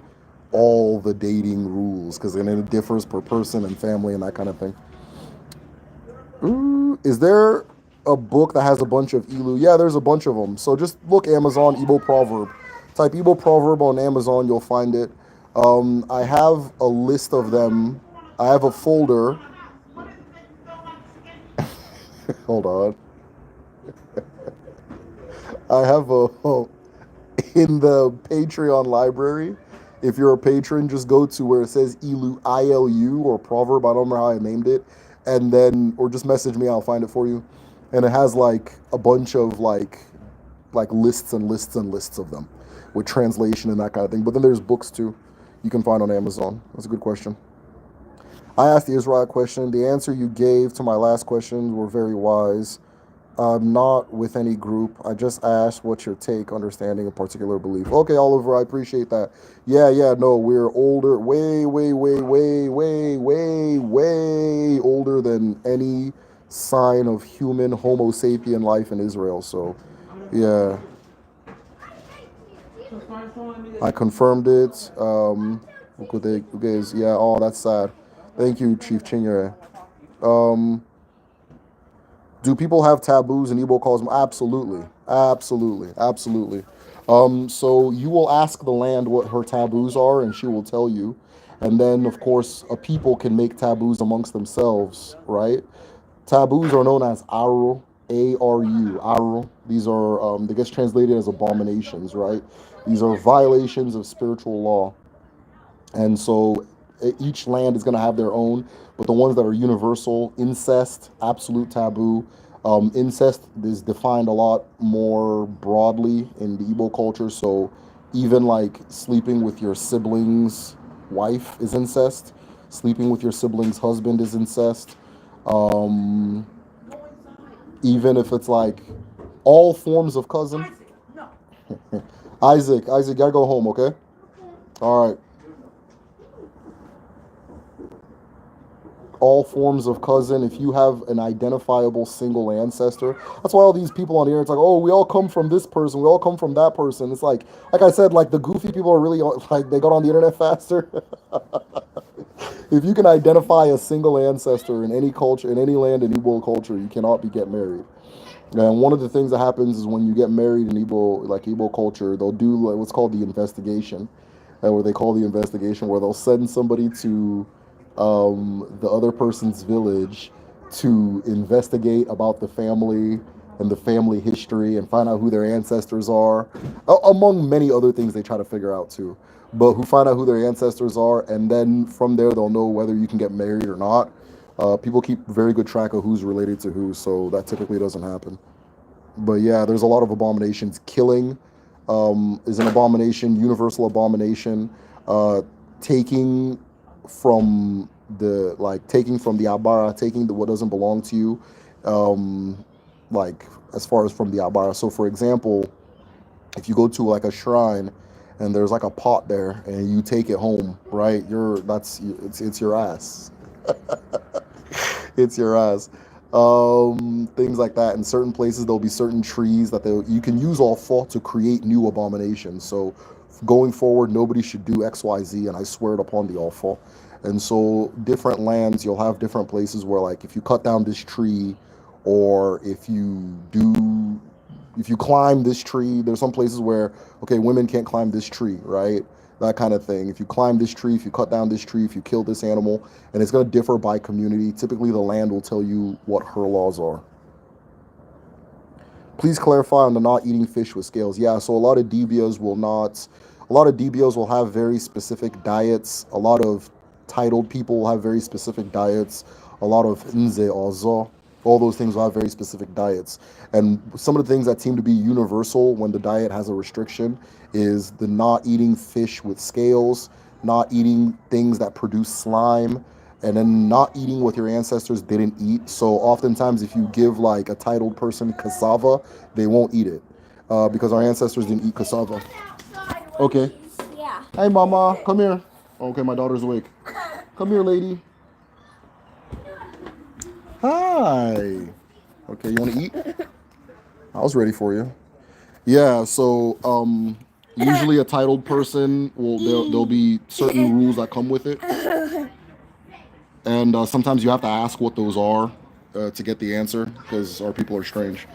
S1: all the dating rules because then it differs per person and family and that kind of thing. Ooh, is there a book that has a bunch of Elu? Yeah, there's a bunch of them. So just look Amazon Igbo proverb. Type Igbo proverb on Amazon, you'll find it. I have a list of them. I have a folder. Hold on. I have a in the Patreon library. If you're a patron, just go to where it says Ilu ILU or proverb. I don't remember how I named it, and then or just message me. I'll find it for you. And it has like a bunch of like lists and lists and lists of them with translation and that kind of thing. But then there's books too you can find on Amazon. That's a good question. I asked the Israel question. The answer you gave to my last question were very wise. I'm not with any group. I just asked what's your take, understanding a particular belief. Okay, Oliver, I appreciate that. Yeah, yeah, no, we're older, way, way, way, way, way, way, way older than any sign of human Homo sapien life in Israel. So, yeah, I confirmed it. Okay, yeah, oh, that's sad. Thank you, Chief Chinyere. Um, Do people have taboos in Igbo culture? Absolutely, absolutely, absolutely. So you will ask the land what her taboos are, and she will tell you. And then, of course, a people can make taboos amongst themselves, right? Taboos are known as aru, aru, aru. These are they get translated as abominations, right? These are violations of spiritual law. And so each land is going to have their own, but the ones that are universal, incest, absolute taboo. Incest is defined a lot more broadly in the Igbo culture. So even like sleeping with your sibling's wife is incest. Sleeping with your sibling's husband is incest. Um, Even if it's like all forms of cousin. Isaac, gotta go home, okay? All right. All forms of cousin, if you have an identifiable single ancestor. That's why all these people on the air, it's like, oh, we all come from this person, we all come from that person. It's like I said, like the goofy people are really like they got on the internet faster. If you can identify a single ancestor in any culture, in any land in Igbo culture, you cannot be get married. And one of the things that happens is when you get married in Igbo, like Igbo culture, they'll do like what's called the investigation, where they call the investigation, where they'll send somebody to the other person's village to investigate about the family and the family history and find out who their ancestors are, among many other things they try to figure out too. But who find out who their ancestors are, and then from there they'll know whether you can get married or not. People keep very good track of who's related to who, so that typically doesn't happen. But yeah, there's a lot of abominations. Killing is an abomination, universal abomination. Taking from taking from the abara, taking the what doesn't belong to you, like as far as from the abara. So for example, if you go to like a shrine and there's like a pot there and you take it home, right? It's your ass. It's your ass. Things like that. In certain places, there'll be certain trees that you can use all fall to create new abominations. So going forward, nobody should do X, Y, Z, and I swear it upon the awful. And so different lands, you'll have different places where like if you cut down this tree, or if you climb this tree, there's some places where okay, women can't climb this tree, right? That kind of thing. If you climb this tree, if you cut down this tree, if you kill this animal, and it's going to differ by community. Typically, the land will tell you what her laws are. Please clarify on the not eating fish with scales. Yeah, so a lot of DBOs will not. A lot of DBOs will have very specific diets. A lot of titled people will have very specific diets. A lot of nze ozo All those things will have very specific diets. And some of the things that seem to be universal when the diet has a restriction is the not eating fish with scales, not eating things that produce slime, and then not eating what your ancestors didn't eat. So oftentimes if you give like a titled person cassava, they won't eat it because our ancestors didn't eat cassava. Okay.
S2: Yeah.
S1: Hey, mama, come here. Okay, my daughter's awake. Come here, lady. Hi. Okay, you want to eat? I was ready for you. Yeah, so usually a titled person will there'll be certain rules that come with it, and sometimes you have to ask what those are to get the answer because our people are strange.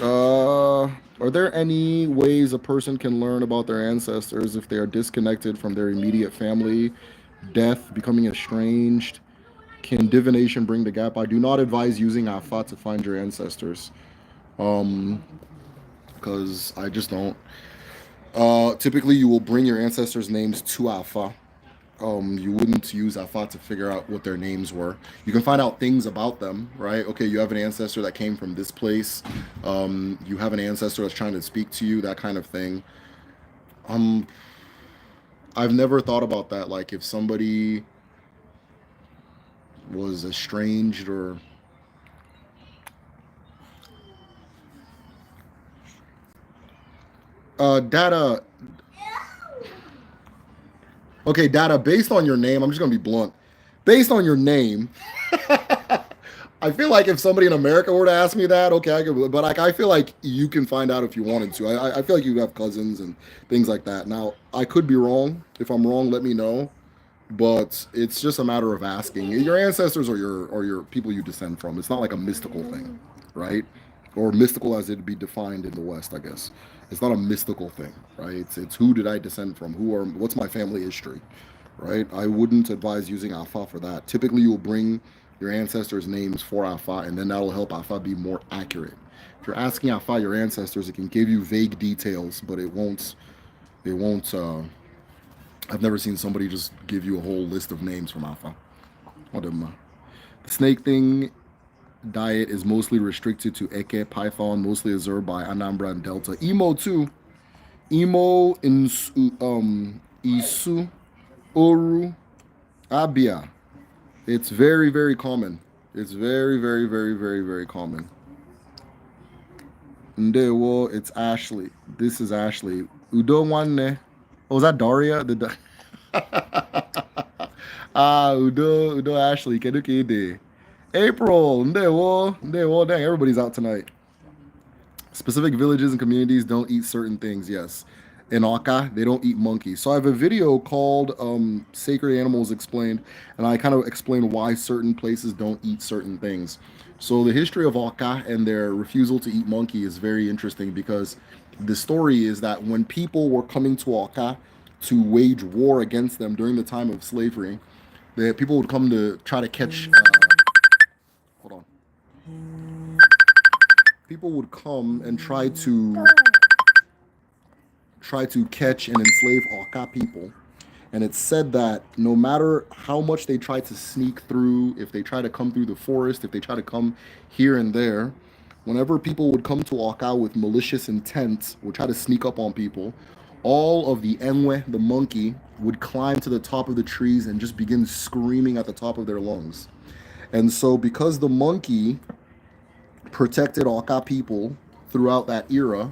S1: Are there any ways a person can learn about their ancestors if they are disconnected from their immediate family, death, becoming estranged? Can divination bring the gap? I do not advise using Afa to find your ancestors. Because I just don't. Typically, you will bring your ancestors' names to Afa. You wouldn't use Afa to figure out what their names were. You can find out things about them, right? Okay, you have an ancestor that came from this place. You have an ancestor that's trying to speak to you, that kind of thing. Um, I've never thought about that. Like if somebody was estranged or data. Okay, data. Based on your name, I'm just gonna be blunt. Based on your name, I feel like if somebody in America were to ask me that, okay, I could. But like, I feel like you can find out if you wanted to. I feel like you have cousins and things like that. Now, I could be wrong. If I'm wrong, let me know. But it's just a matter of asking. Your ancestors or your people you descend from. It's not like a mystical thing, right? Or mystical as it'd be defined in the West, I guess. It's not a mystical thing, right? It's who did I descend from? What's my family history, right? I wouldn't advise using Alpha for that. Typically, you'll bring your ancestors' names for Alpha, and then that'll help Alpha be more accurate. If you're asking Alpha your ancestors, it can give you vague details, but it won't. It won't. I've never seen somebody just give you a whole list of names from Alpha. The snake thing diet is mostly restricted to Eke, Python, mostly observed by Anambra and Delta. Emo too. Emo, Isu, Oru, Abia. It's very, very common. It's very, very, very, very, very common. Ndewo, it's Ashley. This is Ashley. Udo Wanne. Oh, was that Daria? Udo Ashley. Kedu ka ide? April. Ndewo. Ndewo. Dang, everybody's out tonight. Specific villages and communities don't eat certain things, yes. In Aka, they don't eat monkeys. So I have a video called Sacred Animals Explained, and I kind of explain why certain places don't eat certain things. So the history of Aka and their refusal to eat monkey is very interesting because the story is that when people were coming to Aka to wage war against them during the time of slavery, the people would come to try to catch. Hold on. People would come and try to catch and enslave Aka people. And it's said that no matter how much they try to sneak through, if they try to come through the forest, if they try to come here and there, whenever people would come to Aka with malicious intent, would try to sneak up on people, all of the Enwe, the monkey, would climb to the top of the trees and just begin screaming at the top of their lungs. And so because the monkey protected Aka people throughout that era,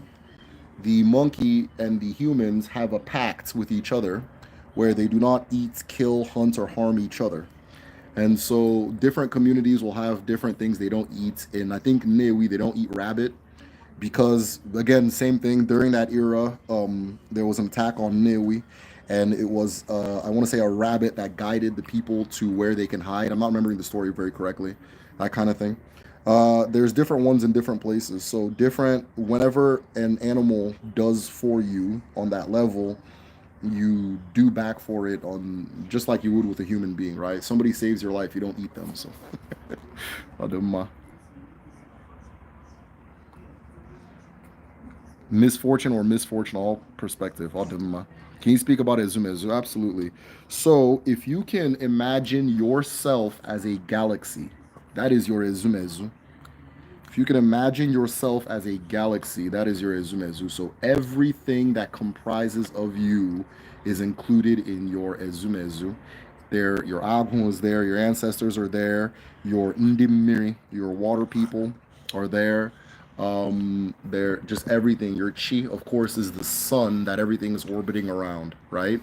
S1: the monkey and the humans have a pact with each other where they do not eat, kill, hunt, or harm each other. And so different communities will have different things they don't eat. And I think Newi, they don't eat rabbit because, again, same thing. During that era, there was an attack on Newi. And it was, I want to say, a rabbit that guided the people to where they can hide. I'm not remembering the story very correctly, that kind of thing. There's different ones in different places. So different, whenever an animal does for you on that level, you do back for it on just like you would with a human being, right? Somebody saves your life, you don't eat them. So, misfortune or misfortune, all perspective. Can you speak about it, Zumezu? Absolutely. So, if you can imagine yourself as a galaxy, That is your ezumezu. If you can imagine yourself as a galaxy, that is your ezumezu. So everything that comprises of you is included in your ezumezu. There, your Agun is there, your ancestors are there, your Ndimiri, your water people are there. They're just everything. Your Chi, of course, is the sun that everything is orbiting around, right?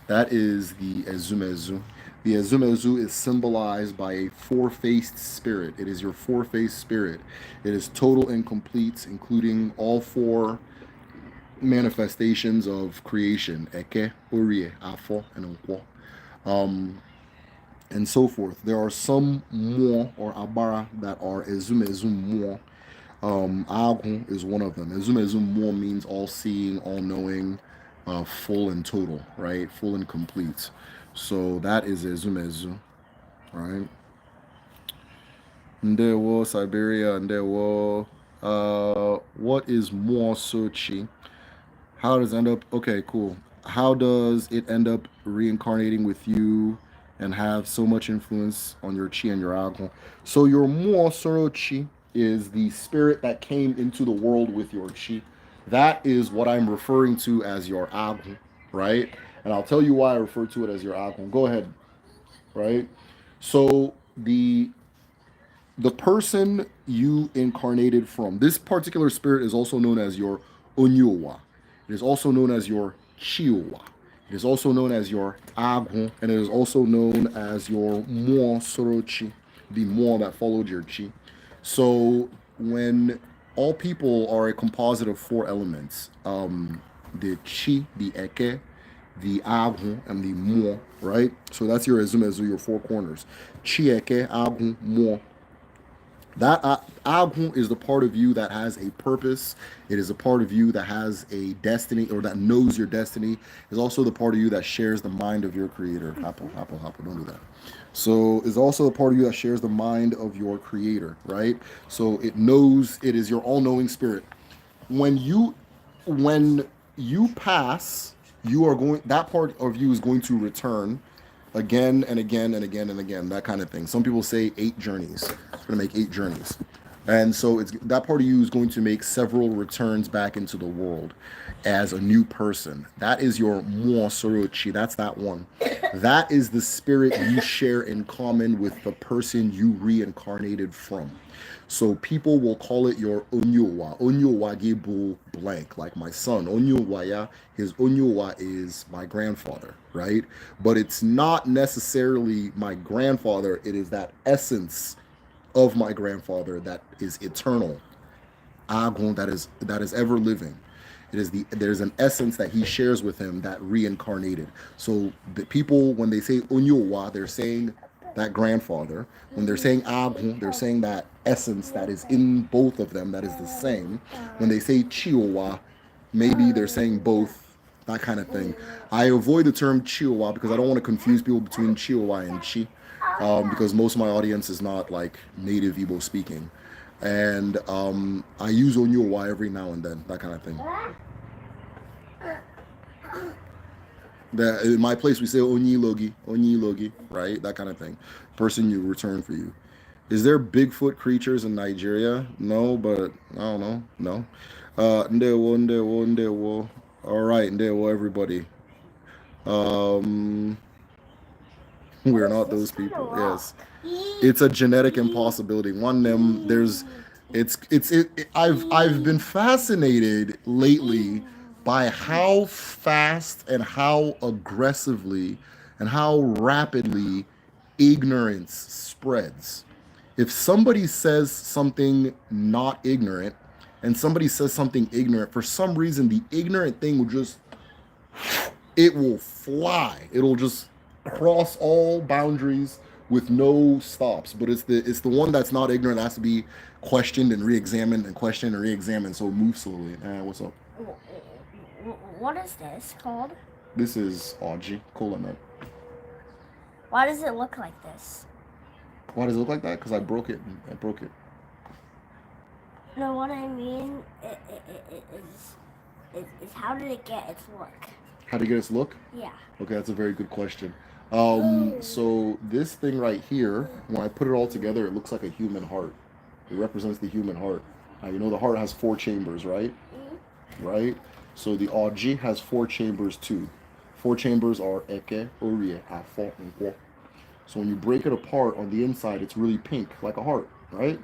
S1: That is the Ezumezu. The Ezumezu is symbolized by a four-faced spirit. It is your four-faced spirit. It is total and complete, including all four manifestations of creation: Eke, Urie, Afo, and Nkwo. Um, and so forth. There are some more or abara that are ezumezu more. Agu is one of them. Ezumezu more means all seeing, all knowing, full and total, right? Full and complete. So that is ezumezu, right? Ndewo, Siberia, Ndewo. What is more sochi? How does it end up? Okay, cool. How does it end up reincarnating with you and have so much influence on your chi and your agon? So your muo soro chi is the spirit that came into the world with your chi. That is what I'm referring to as your agon, right? And I'll tell you why I refer to it as your agon. Go ahead, right? So the person you incarnated from. This particular spirit is also known as your Onyowa. It is also known as your Chiowa. It is also known as your Agun, and it is also known as your Mo Sorochi, the Mo that followed your Chi. So when all people are a composite of four elements, the Chi, the Eke, the Agun, and the Mo, right? So that's your Ezumezu, your four corners. Chi, Eke, Agun, Mo. That Agun is the part of you that has a purpose. It is a part of you that has a destiny or that knows your destiny. It's also the part of you that shares the mind of your creator. Hapo, hapo, hapo, don't do that. So it's also the part of you that shares the mind of your creator, right? So it knows, it is your all-knowing spirit. When you when you pass, you are going that part of you is going to return again and again and again and again, that kind of thing. Some people say 8 journeys. It's going to make 8 journeys. And so it's that part of you is going to make several returns back into the world as a new person. That is your Mo Sorochi. That's that one. That is the spirit you share in common with the person you reincarnated from. So people will call it your Onyowa. Onyowa Gebu blank, like my son. Onyowaya, his Onyowa is my grandfather, right? But it's not necessarily my grandfather. It is that essence of my grandfather that is eternal. Agon that is ever living. It is there's an essence that he shares with him that reincarnated. So the people when they say Onyowa, they're saying that grandfather. When they're saying Agun, they're saying that essence that is in both of them that is the same. When they say Chiowa, maybe they're saying both, that kind of thing. I avoid the term Chiowa because I don't want to confuse people between Chiowa and Chi, because most of my audience is not like native Igbo speaking. And I use Onyowa every now and then, that kind of thing. That in my place we say Onyi Logi, right? That kind of thing. Person you return for you. Is there Bigfoot creatures in Nigeria? No, but I don't know. No. Ndewo. All right, Ndewo, everybody. Um, we're not those people. Yes, it's a genetic impossibility. One them there's, I've been fascinated lately by how fast and how aggressively and how rapidly ignorance spreads. If somebody says something not ignorant and somebody says something ignorant, for some reason the ignorant thing will just, it will fly. It'll just cross all boundaries with no stops. But it's the one that's not ignorant that has to be questioned and re-examined and questioned and re-examined. So move slowly. What's up?
S2: What is this called?
S1: This is Aji kola nut.
S2: Why does it look like this?
S1: Why does it look like that? Because I broke it. I broke it.
S2: No, what I mean is how did it get its look?
S1: How to get its look?
S2: Yeah.
S1: Okay, that's a very good question. So this thing right here, when I put it all together, it looks like a human heart. It represents the human heart. Now, you know the heart has four chambers, right? Right? So the Oji has four chambers too. Four chambers are Eke, Urie, Afo, and Kwo. So when you break it apart on the inside, it's really pink, like a heart, right?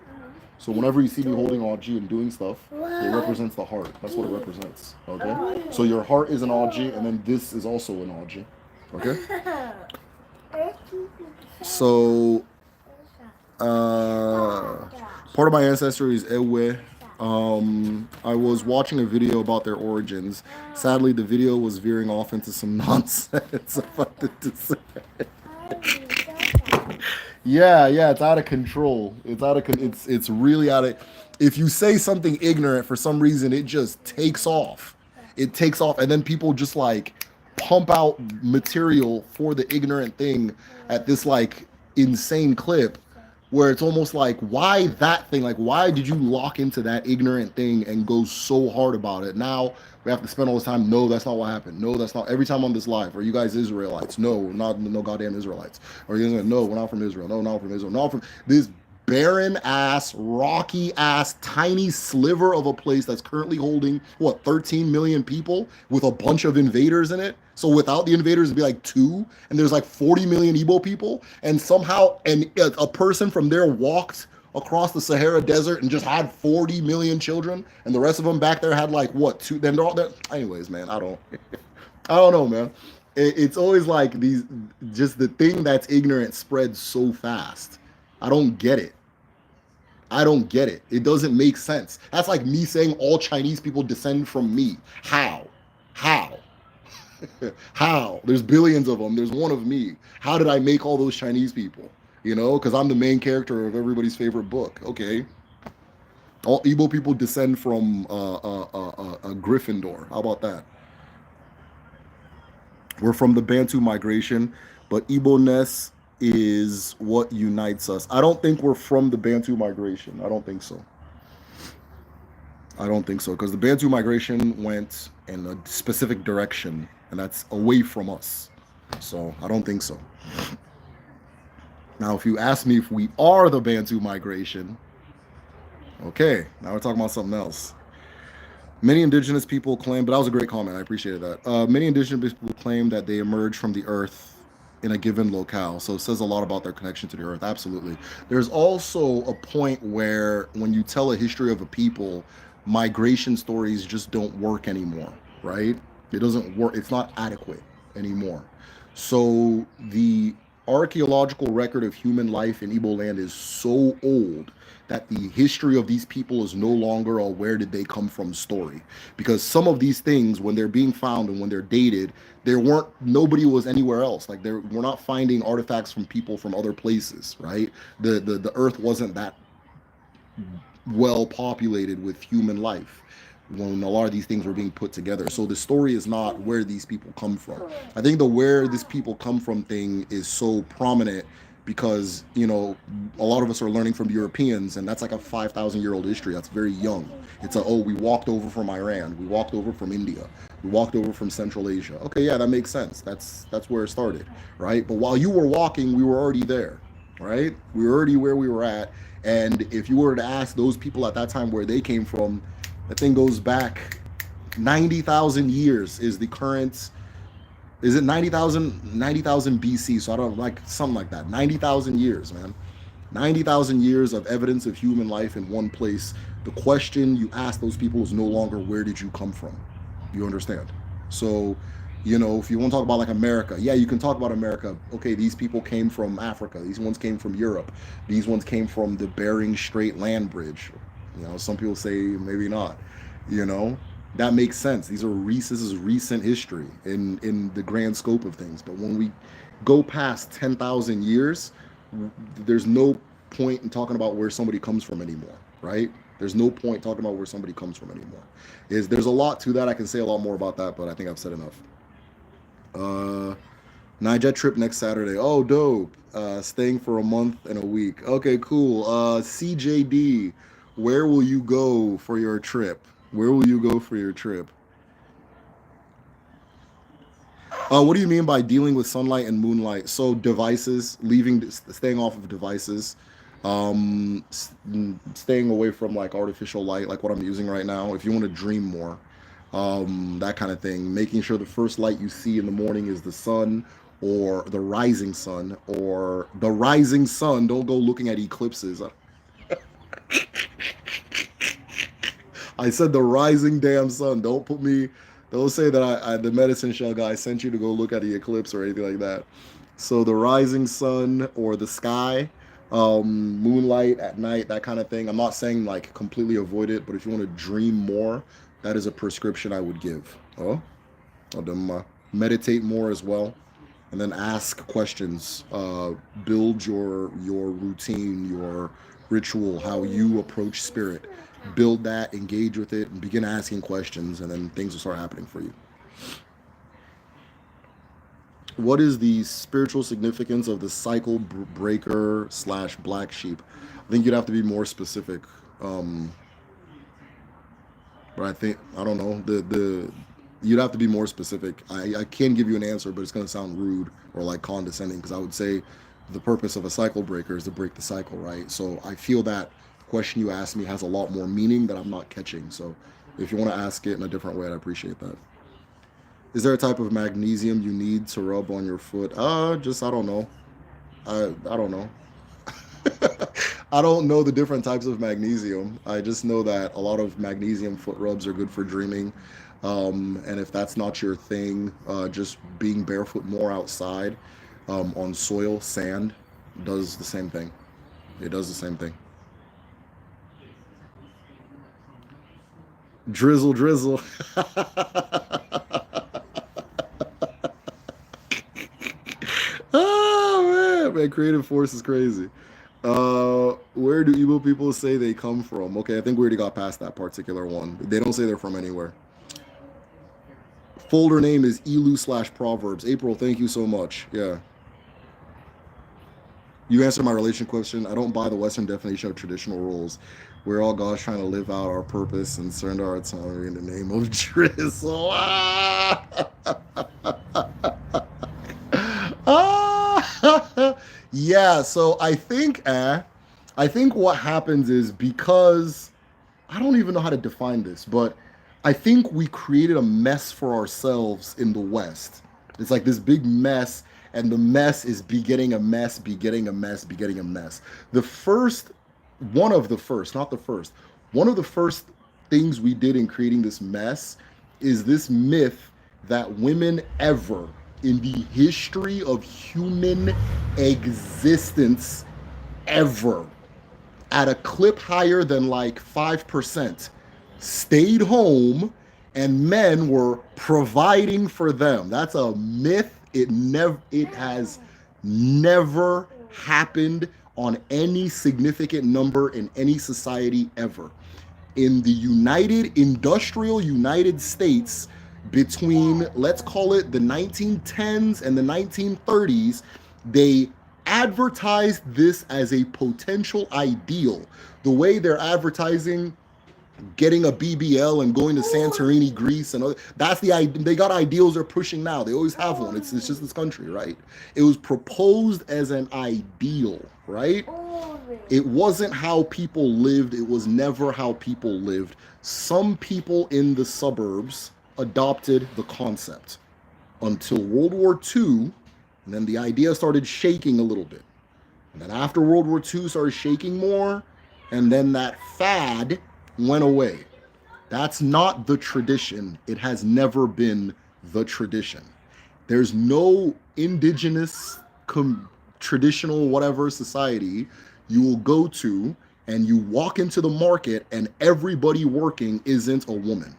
S1: So whenever you see me holding Oji and doing stuff, it represents the heart. That's what it represents. Okay? So your heart is an Oji, and then this is also an Oji. Okay? So part of my ancestry is Ewe. I was watching a video about their origins. Sadly, the video was veering off into some nonsense about the descent. Yeah, it's out of control. It's really out of. If you say something ignorant for some reason, it just takes off. It takes off, and then people just like pump out material for the ignorant thing at this like insane clip, where it's almost like, why that thing? Like, why did you lock into that ignorant thing and go so hard about it? Now we have to spend all this time. No, that's not what happened. No, that's not. Every time on this live, are you guys Israelites? No, not no goddamn Israelites. Or you guys no, we're not from Israel. No, not from Israel. Not from this barren ass, rocky ass, tiny sliver of a place that's currently holding what 13 million people with a bunch of invaders in it. So without the invaders, it'd be like two, and there's like 40 million Igbo people, and somehow a person from there walked across the Sahara Desert and just had 40 million children, and the rest of them back there had like what two? Then they're all there. Anyways, man, I don't know, man. It's always like these, just the thing that's ignorant spreads so fast. I don't get it. I don't get it. It doesn't make sense. That's like me saying all Chinese people descend from me. How? How? How? There's billions of them. There's one of me. How did I make all those Chinese people? You know, because I'm the main character of everybody's favorite book. Okay. All Igbo people descend from a Gryffindor. How about that? We're from the Bantu migration, but Igbo-ness is what unites us. I don't think we're from the Bantu migration. I don't think so. I don't think so, because the Bantu migration went in a specific direction, and that's away from us. So I don't think so. Now, if you ask me if we are the Bantu migration, okay, now we're talking about something else. Many indigenous people claim, but that was a great comment. I appreciated that. Many indigenous people claim that they emerged from the earth in a given locale. So it says a lot about their connection to the earth. Absolutely. There's also a point where when you tell a history of a people, migration stories just don't work anymore, right? It doesn't work. It's not adequate anymore. So the archaeological record of human life in Igbo land is so old that the history of these people is no longer a where did they come from story, because some of these things, when they're being found and when they're dated, there weren't, nobody was anywhere else. Like we're not finding artifacts from people from other places, right? The earth wasn't that well populated with human life when a lot of these things were being put together. So the story is not where these people come from. I think the where these people come from thing is so prominent because, you know, a lot of us are learning from Europeans, and that's like a 5,000-year-old history. That's very young. It's a, oh, we walked over from Iran, we walked over from India, we walked over from Central Asia. Okay, yeah, that makes sense. That's where it started, right? But while you were walking, we were already there, right? We were already where we were at. And if you were to ask those people at that time where they came from, that thing goes back 90,000 years is the current, is it 90,000 BC? So I don't like something like that. 90,000 years, man. 90,000 years of evidence of human life in one place. The question you ask those people is no longer where did you come from? You understand? So, you know, if you want to talk about like America, yeah, you can talk about America. Okay, these people came from Africa. These ones came from Europe. These ones came from the Bering Strait land bridge. You know, some people say maybe not. You know, that makes sense. These are this is recent history in the grand scope of things. But when we go past 10,000 years, there's no point in talking about where somebody comes from anymore, right? There's no point talking about where somebody comes from anymore. There's a lot to that. I can say a lot more about that, but I think I've said enough. Niger trip next Saturday. Oh, dope. Staying for a month and a week. Okay, cool. CJD, where will you go for your trip? Where will you go for your trip? What do you mean by dealing with sunlight and moonlight? So devices, staying off of devices, staying away from like artificial light, like what I'm using right now. If you want to dream more, that kind of thing. Making sure the first light you see in the morning is the sun or the rising sun or the rising sun. Don't go looking at eclipses. I said the rising damn sun. Don't put me. Don't say that the medicine shell guy sent you to go look at the eclipse or anything like that. So the rising sun or the sky, moonlight at night, that kind of thing. I'm not saying like completely avoid it, but if you want to dream more, that is a prescription I would give. Oh, meditate more as well, and then ask questions. Build your routine, your ritual, how you approach spirit. Build that, engage with it, and begin asking questions, and then things will start happening for you. What is the spiritual significance of the cycle breaker slash black sheep? I think you'd have to be more specific. Um, but I don't know the you'd have to be more specific. I can give you an answer, but it's going to sound rude or like condescending because I would say the purpose of a cycle breaker is to break the cycle, right? So I feel that question you asked me has a lot more meaning that I'm not catching. So if you want to ask it in a different way, I'd appreciate that. Is there a type of magnesium you need to rub on your foot? Just I don't know. I don't know. I don't know the different types of magnesium. I just know that a lot of magnesium foot rubs are good for dreaming. And if that's not your thing, just being barefoot more outside on soil, sand, does the same thing. It does the same thing. Drizzle, drizzle. Oh man, creative force is crazy. Where do Igbo people say they come from? Okay, I think we already got past that particular one. They don't say they're from anywhere. Folder name is Elu slash Proverbs. April, thank you so much. Yeah. You answered my relation question. I don't buy the Western definition of traditional roles. We're all gods trying to live out our purpose and surrender our autonomy in the name of drizzle. Yeah, so I think what happens is because I don't even know how to define this, but I think we created a mess for ourselves in the West. It's like this big mess, and the mess is begetting a mess, begetting a mess, begetting a mess. The first, one of the first, not the first, one of the first things we did in creating this mess is this myth that women ever in the history of human existence ever at a clip higher than like 5% stayed home and men were providing for them. That's a myth. It has never happened on any significant number in any society ever. In the United States, between, let's call it the 1910s and the 1930s, they advertised this as a potential ideal. The way they're advertising getting a BBL and going to Santorini, Greece, and that's they got ideals they're pushing now. They always have one. It's just this country, right? It was proposed as an ideal, right? It wasn't how people lived. It was never how people lived. Some people in the suburbs adopted the concept until World War II, and then the idea started shaking a little bit. And then after World War II started shaking more, and then that fad went away. That's not the tradition. It has never been the tradition. There's no indigenous, traditional, whatever society you will go to and you walk into the market and everybody working isn't a woman.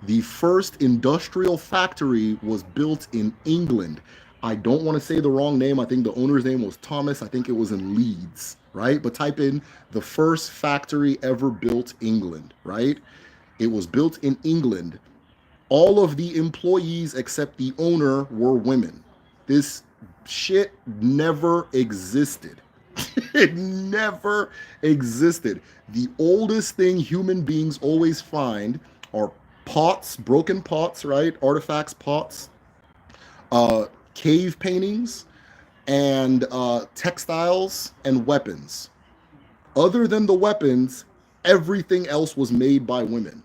S1: The first industrial factory was built in England. I don't want to say the wrong name. I think the owner's name was Thomas. I think it was in Leeds, right? But type in the first factory ever built England, right? It was built in England. All of the employees except the owner were women. This shit never existed. It never existed. The oldest thing human beings always find are pots, broken pots, right? Artifacts, pots, cave paintings, and textiles and weapons. Other than the weapons, everything else was made by women.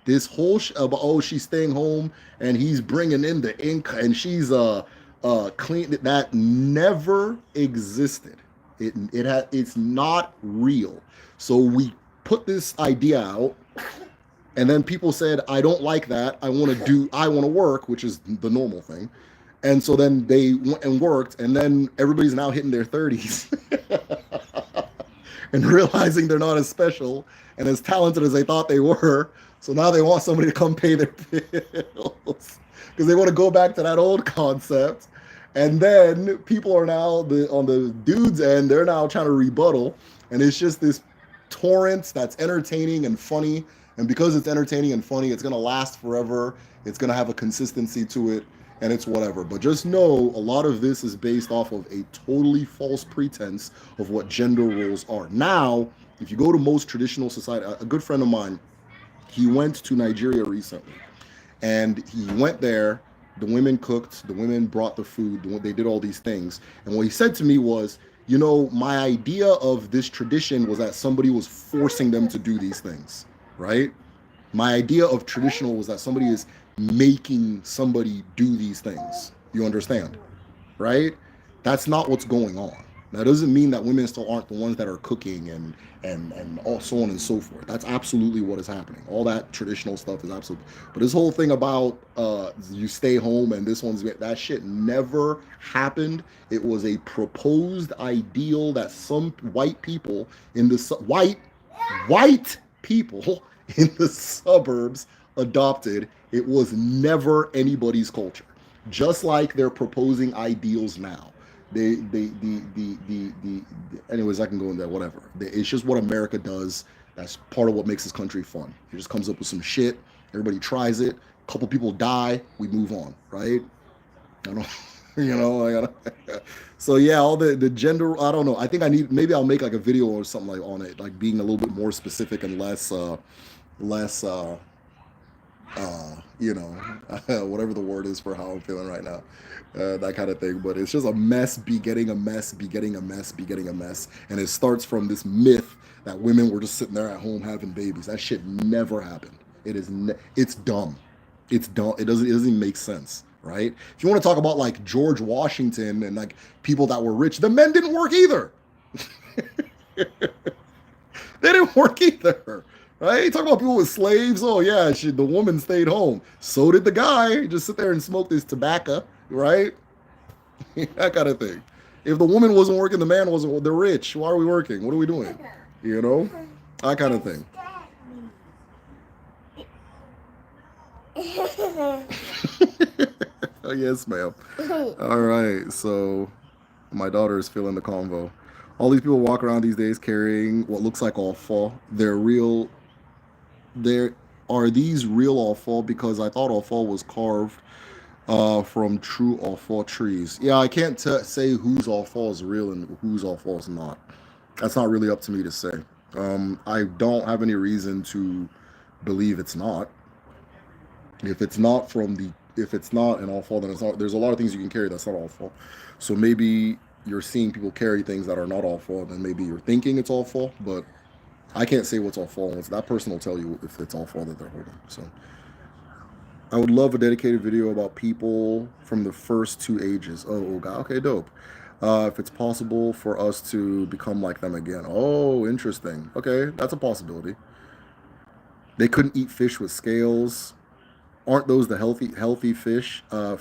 S1: This whole oh, she's staying home and he's bringing in the ink and she's clean, that never existed. It's not real. So we put this idea out, and then people said, I don't like that. I want to work, which is the normal thing. And so then they went and worked, and then everybody's now hitting their 30s and realizing they're not as special and as talented as they thought they were. So now they want somebody to come pay their bills because they want to go back to that old concept. And then people are now on the dude's end, they're now trying to rebuttal. And it's just this torrent that's entertaining and funny. And because it's entertaining and funny, it's going to last forever. It's going to have a consistency to it, and it's whatever. But just know a lot of this is based off of a totally false pretense of what gender roles are. Now, if you go to most traditional society, a good friend of mine, he went to Nigeria recently, and he went there. The women cooked, the women brought the food, they did all these things. And what he said to me was, you know, my idea of this tradition was that somebody was forcing them to do these things, right? My idea of traditional was that somebody is making somebody do these things. You understand, right? That's not what's going on. That doesn't mean that women still aren't the ones that are cooking and all so on and so forth. That's absolutely what is happening. All that traditional stuff is absolutely. But this whole thing about you stay home and this one's, that shit never happened. It was a proposed ideal that some white people in the white people in the suburbs adopted. It was never anybody's culture. Just like they're proposing ideals now. Anyways, I can go into that, whatever. It's just what America does. That's part of what makes this country fun. It just comes up with some shit. Everybody tries it. A couple people die. We move on, right? I don't, you know, I gotta, so yeah, all the gender, I don't know. I think maybe I'll make like a video or something like on it, like being a little bit more specific and less, you know, whatever the word is for how I'm feeling right now, that kind of thing. But it's just a mess begetting a mess, begetting a mess, begetting a mess. And it starts from this myth that women were just sitting there at home having babies. That shit never happened. It's dumb. It's dumb. It doesn't even make sense, right? If you want to talk about like George Washington and like people that were rich, the men didn't work either. They didn't work either. Right? Talk about people with slaves. Oh yeah, the woman stayed home. So did the guy. Just sit there and smoke this tobacco, right? That kind of thing. If the woman wasn't working, the man wasn't. They're rich. Why are we working? What are we doing? You know, that kind of thing. Oh, yes, ma'am. All right. So my daughter is feeling the convo. All these people walk around these days carrying what looks like offal. They're real. There are these real offal, because I thought offal was carved from true offal trees. Yeah, I can't say whose offal is real and whose offal is not. That's not really up to me to say. I don't have any reason to believe it's not. If it's not an offal, then it's not. There's a lot of things you can carry that's not offal. So maybe you're seeing people carry things that are not offal, and then maybe you're thinking it's offal, but I can't say what's all fall. That person will tell you if it's all fall that they're holding. So I would love a dedicated video about people from the first two ages. Oh God. Okay, dope. If it's possible for us to become like them again. Oh, interesting. Okay, that's a possibility. They couldn't eat fish with scales. Aren't those the healthy fish? A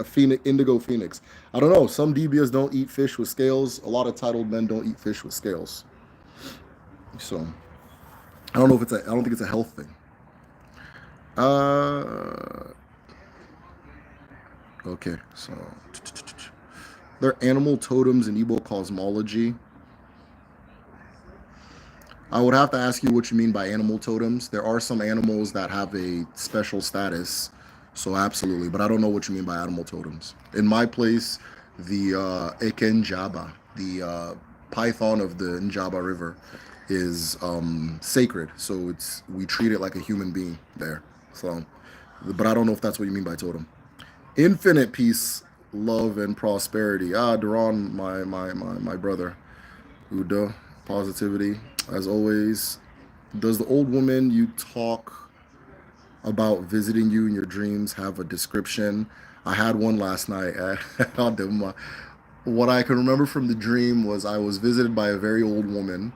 S1: phoenix, indigo phoenix. I don't know. Some debias don't eat fish with scales. A lot of titled men don't eat fish with scales. So I don't know if I don't think it's a health thing. Okay, so there are animal totems in Igbo cosmology. I would have to ask you what you mean by animal totems. There are some animals that have a special status, so absolutely, but I don't know what you mean by animal totems. In my place, the Ekenjaba, the python of the Njaba River, is sacred, so we treat it like a human being there. So, but I don't know if that's what you mean by totem. Infinite peace, love and prosperity. Duran, my brother. Uda, positivity. As always, does the old woman you talk about visiting you in your dreams have a description? I had one last night. What I can remember from the dream was I was visited by a very old woman,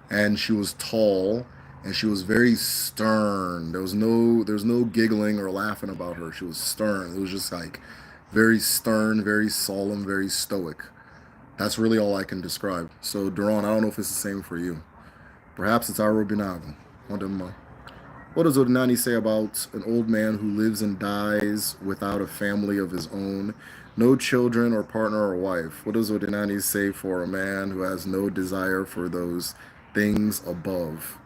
S1: and she was tall, and she was very stern. There was no giggling or laughing about her. She was stern. It was just like very stern, very solemn, very stoic. That's really all I can describe. So Duran, I don't know if it's the same for you. Perhaps it's Arobinago. What does Odinani say about an old man who lives and dies without a family of his own, no children or partner or wife? What does Odinani say for a man who has no desire for those things above?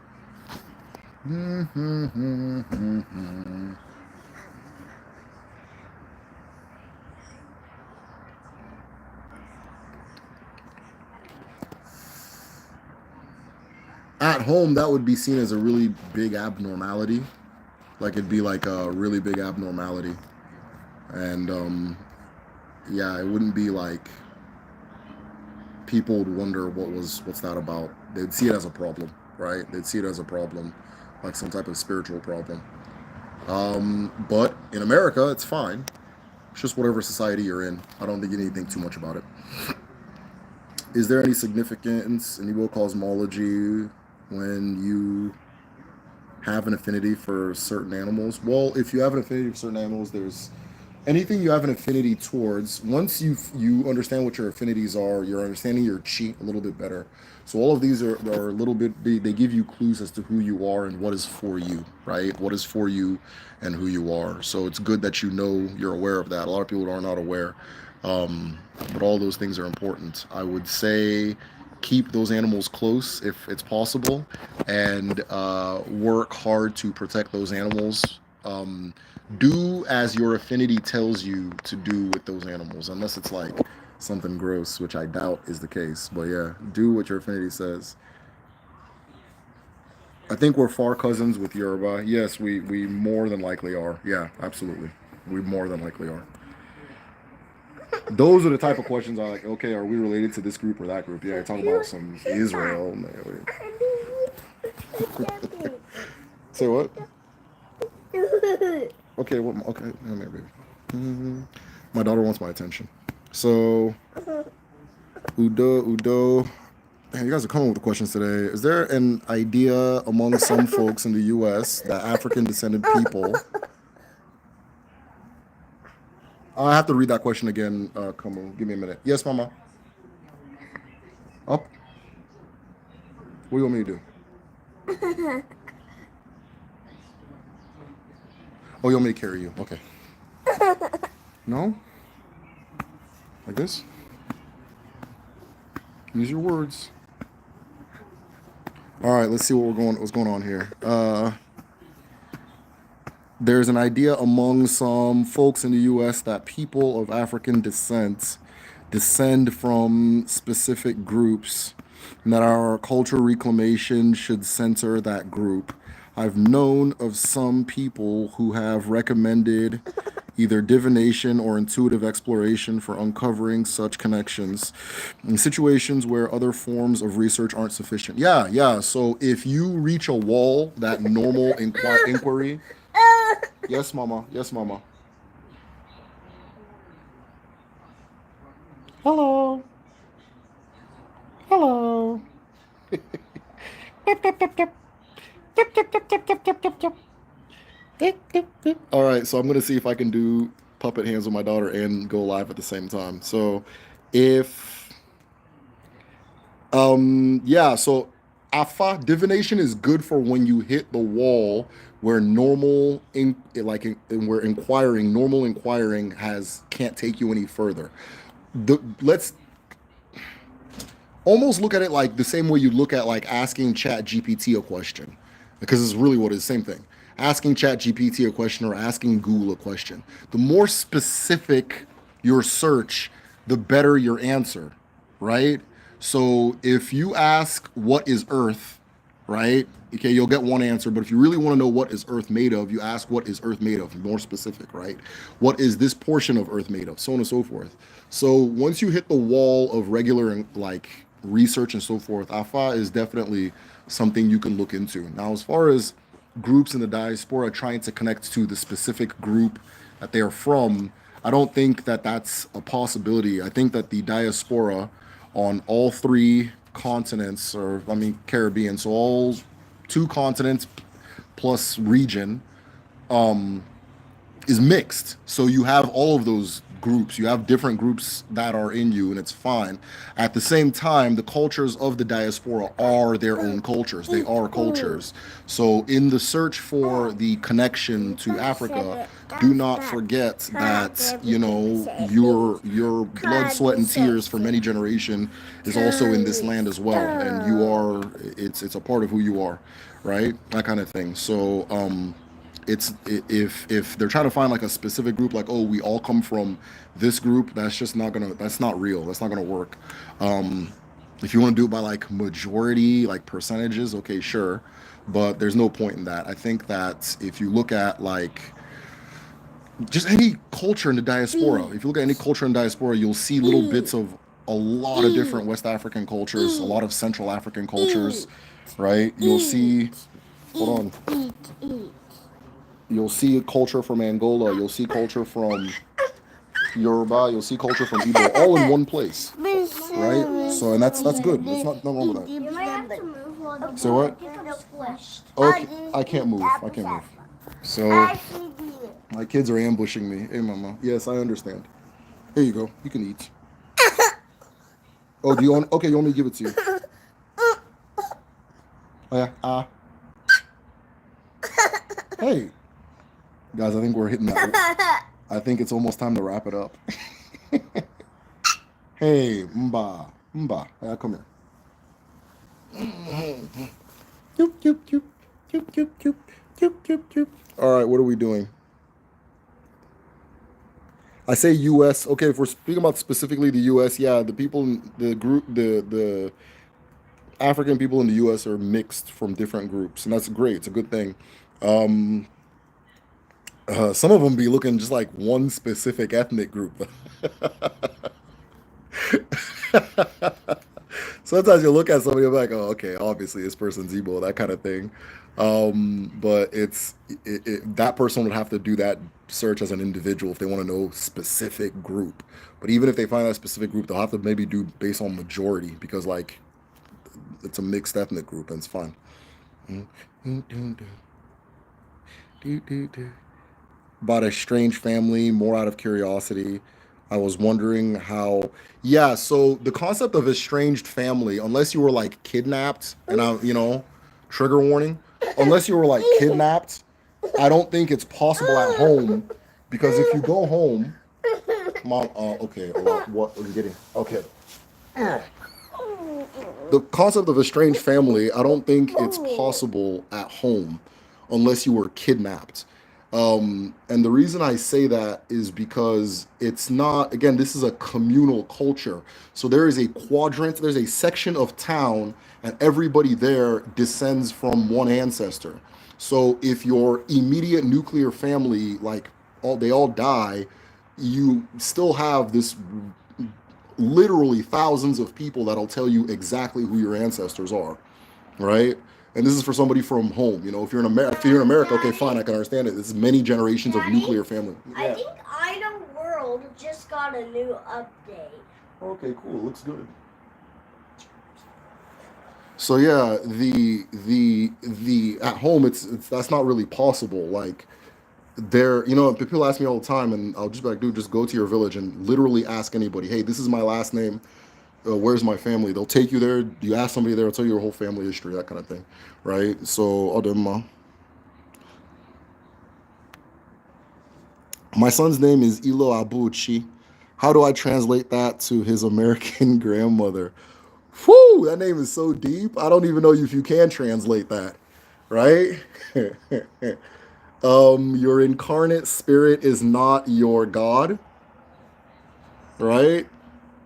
S1: At home, that would be seen as a really big abnormality. Like it'd be like a really big abnormality. And yeah, it wouldn't be like people would wonder what's that about. They'd see it as a problem, right? They'd see it as a problem, like some type of spiritual problem. But in America, it's fine. It's just whatever society you're in. I don't think you need to think too much about it. Is there any significance in Igbo cosmology when you have an affinity for certain animals? Well, if you have an affinity for certain animals, there's anything you have an affinity towards. Once you understand what your affinities are, you're understanding your chi a little bit better. So all of these are a little bit, they give you clues as to who you are and what is for you, right? What is for you and who you are. So it's good that you know, you're aware of that. A lot of people are not aware. But all those things are important. I would say keep those animals close if it's possible, and work hard to protect those animals. Do as your affinity tells you to do with those animals, unless it's like something gross, which I doubt is the case. But yeah, do what your affinity says. I think we're far cousins with Yoruba. Yes, we more than likely are. Yeah, absolutely. We more than likely are. Those are the type of questions I like. Okay, are we related to this group or that group? Yeah, talk about some Israel. Say what? Okay, what? Okay, maybe. My daughter wants my attention. So, Udo. Man, you guys are coming with the questions today. Is there an idea among some folks in the U.S. that African descended people? I have to read that question again. Come on, give me a minute. Yes, Mama. Up. What do you want me to do? Oh, you want me to carry you? Okay. No? Like this? Use your words. All right, let's see what's going on here. There's an idea among some folks in the U.S. that people of African descent descend from specific groups, and that our cultural reclamation should center that group. I've known of some people who have recommended either divination or intuitive exploration for uncovering such connections in situations where other forms of research aren't sufficient. Yeah, yeah. So if you reach a wall, that normal inquiry. Yes, Mama. Yes, Mama. Hello. Hello. All right, so I'm gonna see if I can do puppet hands with my daughter and go live at the same time. So, if yeah, so Afa divination is good for when you hit the wall where where normal inquiring has can't take you any further. Let's almost look at it like the same way you look at like asking Chat GPT a question, because it's really what it is, same thing. Asking Chat GPT a question or asking Google a question. The more specific your search, the better your answer, right? So if you ask what is Earth, right? Okay, you'll get one answer, but if you really want to know what is Earth made of, you ask what is Earth made of, more specific, right? What is this portion of Earth made of, so on and so forth. So once you hit the wall of regular like research and so forth, Afa is definitely something you can look into. Now, as far as groups in the diaspora trying to connect to the specific group that they are from, I don't think that that's a possibility. I think that the diaspora on all three continents, or I mean Caribbean, so all two continents plus region, is mixed. So you have all of those groups. You have different groups that are in you, and it's fine. At the same time, the cultures of the diaspora are their own cultures. They are cultures. So in the search for the connection to Africa, do not forget that your blood, sweat, and tears for many generations is also in this land as well, and you are it's a part of who you are, right? That kind of thing. So it's if they're trying to find like a specific group, like, oh, we all come from this group, that's not real, that's not gonna work. If you want to do it by like majority, like percentages, okay, sure, but there's no point in that. I think that if you look at like just any culture in the diaspora, if you look at any culture in diaspora, you'll see little bits of a lot of different West African cultures, a lot of Central African cultures, right? You'll see, hold on, you'll see culture from Angola, you'll see culture from Yoruba, you'll see culture from Igbo, all in one place, right? So, and that's good. There's nothing wrong with that.
S2: You might have to move a little bit.
S1: So what?
S2: You get squished.
S1: Okay, I can't move. I can't move. So my kids are ambushing me. Hey, mama. Yes, I understand. Here you go. You can eat. Oh, do you want? Okay, you want me to give it to you? Oh yeah. Hey, guys. I think we're hitting that. I think it's almost time to wrap it up. Hey, Mba, Mba. Yeah, come here. Doop, doop, doop, doop, doop, doop, doop, doop, doop. All right, what are we doing? I say U.S. Okay, if we're speaking about specifically the U.S., yeah, the people, the group, the African people in the U.S. are mixed from different groups, and that's great. It's a good thing. Um, some of them be looking just like one specific ethnic group. Sometimes you look at somebody and be like, oh, okay, obviously this person's Igbo, that kind of thing. But that person would have to do that search as an individual if they want to know specific group. But even if they find that specific group, they'll have to maybe do based on majority because like it's a mixed ethnic group and it's fine. About a strange family, more out of curiosity. I was wondering how. Yeah, so the concept of estranged family, unless you were like kidnapped, and trigger warning, unless you were like kidnapped, I don't think it's possible at home because if you go home, mom, okay, what are you getting? Okay. The concept of estranged family, I don't think it's possible at home unless you were kidnapped. And the reason I say that is because it's not, again, this is a communal culture. So there is a quadrant, there's a section of town, and everybody there descends from one ancestor. So if your immediate nuclear family, like they all die, you still have this literally thousands of people that'll tell you exactly who your ancestors are, right? And this is for somebody from home. If you're in America, okay, fine, I can understand it. This is many generations of nuclear family.
S2: I think Item World just got a new update.
S1: Okay, cool. It looks good. So yeah, the at home, it's that's not really possible. Like people ask me all the time, and I'll just be like, dude, just go to your village and literally ask anybody, hey, this is my last name. Where's my family? They'll take you there. You ask somebody there, they'll tell you your whole family history, that kind of thing, right? So, my son's name is Ilo Abuchi. How do I translate that to his American grandmother? Whew, that name is so deep. I don't even know if you can translate that, right? Your incarnate spirit is not your God, right?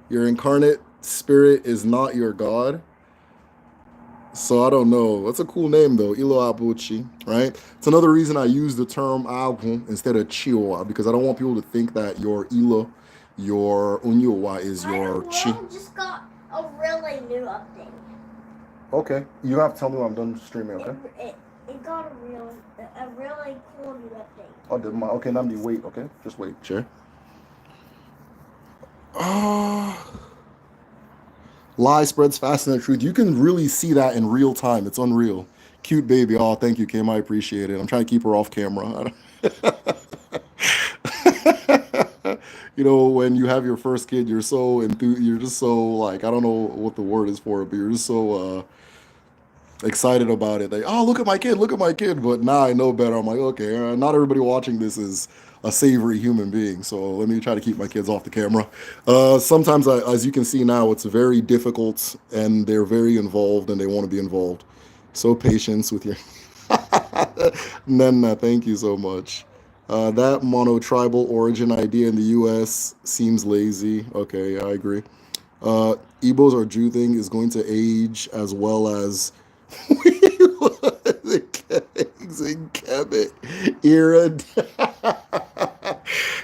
S1: Your incarnate spirit is not your God. So I don't know. That's a cool name though, Ilo Abuchi, right? It's another reason I use the term Agu instead of Chiwa because I don't want people to think that your Ilo, your Onyowa is
S2: My
S1: your Chi.
S2: world just got a really new update.
S1: Okay, you have to tell me when I'm done streaming, okay?
S2: It got a really cool new update.
S1: Oh, did my okay? Namdi, wait, okay? Just wait, share. Ah. Lie spreads faster than the truth. You can really see that in real time. It's unreal. Cute baby. Oh, thank you, Kim. I appreciate it. I'm trying to keep her off camera. You know, when you have your first kid, you're so enthused. You're just so like I don't know what the word is for it, but you're just so excited about it. Like, oh, look at my kid, look at my kid. But now I know better. I'm like, okay, not everybody watching this is a savory human being. So let me try to keep my kids off the camera. Sometimes, as you can see now, it's very difficult and they're very involved and they want to be involved. So patience with your. Nana, thank you so much. That mono-tribal origin idea in the U.S. seems lazy. Okay, I agree. Igbos or Jew thing is going to age as well as the kegs and Kemet era.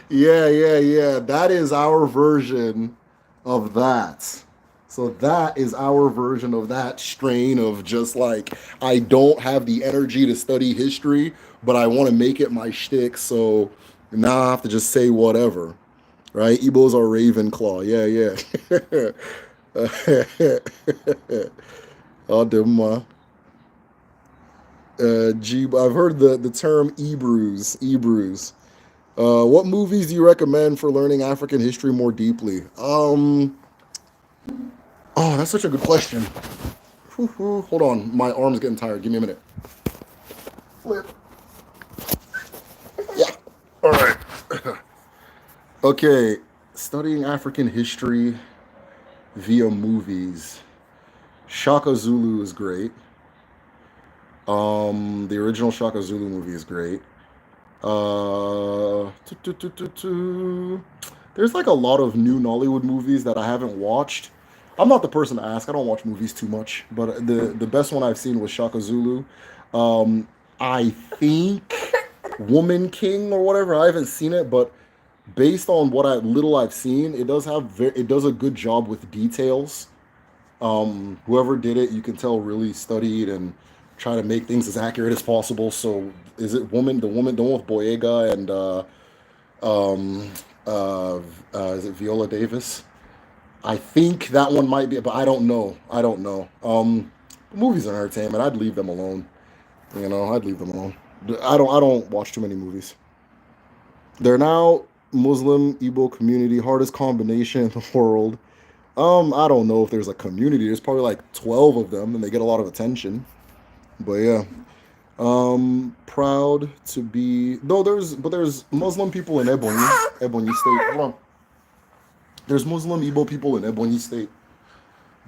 S1: Yeah. That is our version of that. So that is our version of that strain of just like I don't have the energy to study history, but I want to make it my shtick. So now I have to just say whatever, right? Igbos are Ravenclaw. Yeah. Oh, Demma. I've heard the term Ebrews. Ebrews. What movies do you recommend for learning African history more deeply? Oh, that's such a good question. Hold on, my arm's getting tired. Give me a minute. Flip. Yeah. All right. Okay. Studying African history via movies. Shaka Zulu is great. The original Shaka Zulu movie is great. Uh, tu- tu- tu- tu- tu. There's like a lot of new Nollywood movies that I haven't watched. I'm not the person to ask. I don't watch movies too much, but the best one I've seen was Shaka Zulu. Um, I think Woman King or whatever. I haven't seen it, but based on what little I've seen, it does a good job with details. Whoever did it, you can tell really studied and try to make things as accurate as possible. So is it the one with Boyega and um, uh, is it Viola Davis? I think that one might be, but I don't know. I don't know. Movies are entertainment. I'd leave them alone. You know, I'd leave them alone. I don't watch too many movies. They're now Muslim Igbo community hardest combination in the world. I don't know if there's a community. There's probably like 12 of them, and they get a lot of attention. But yeah, proud to be. No, there's Muslim people in Ebonyi State. Hold on. There's Muslim Igbo people in Ebonyi State,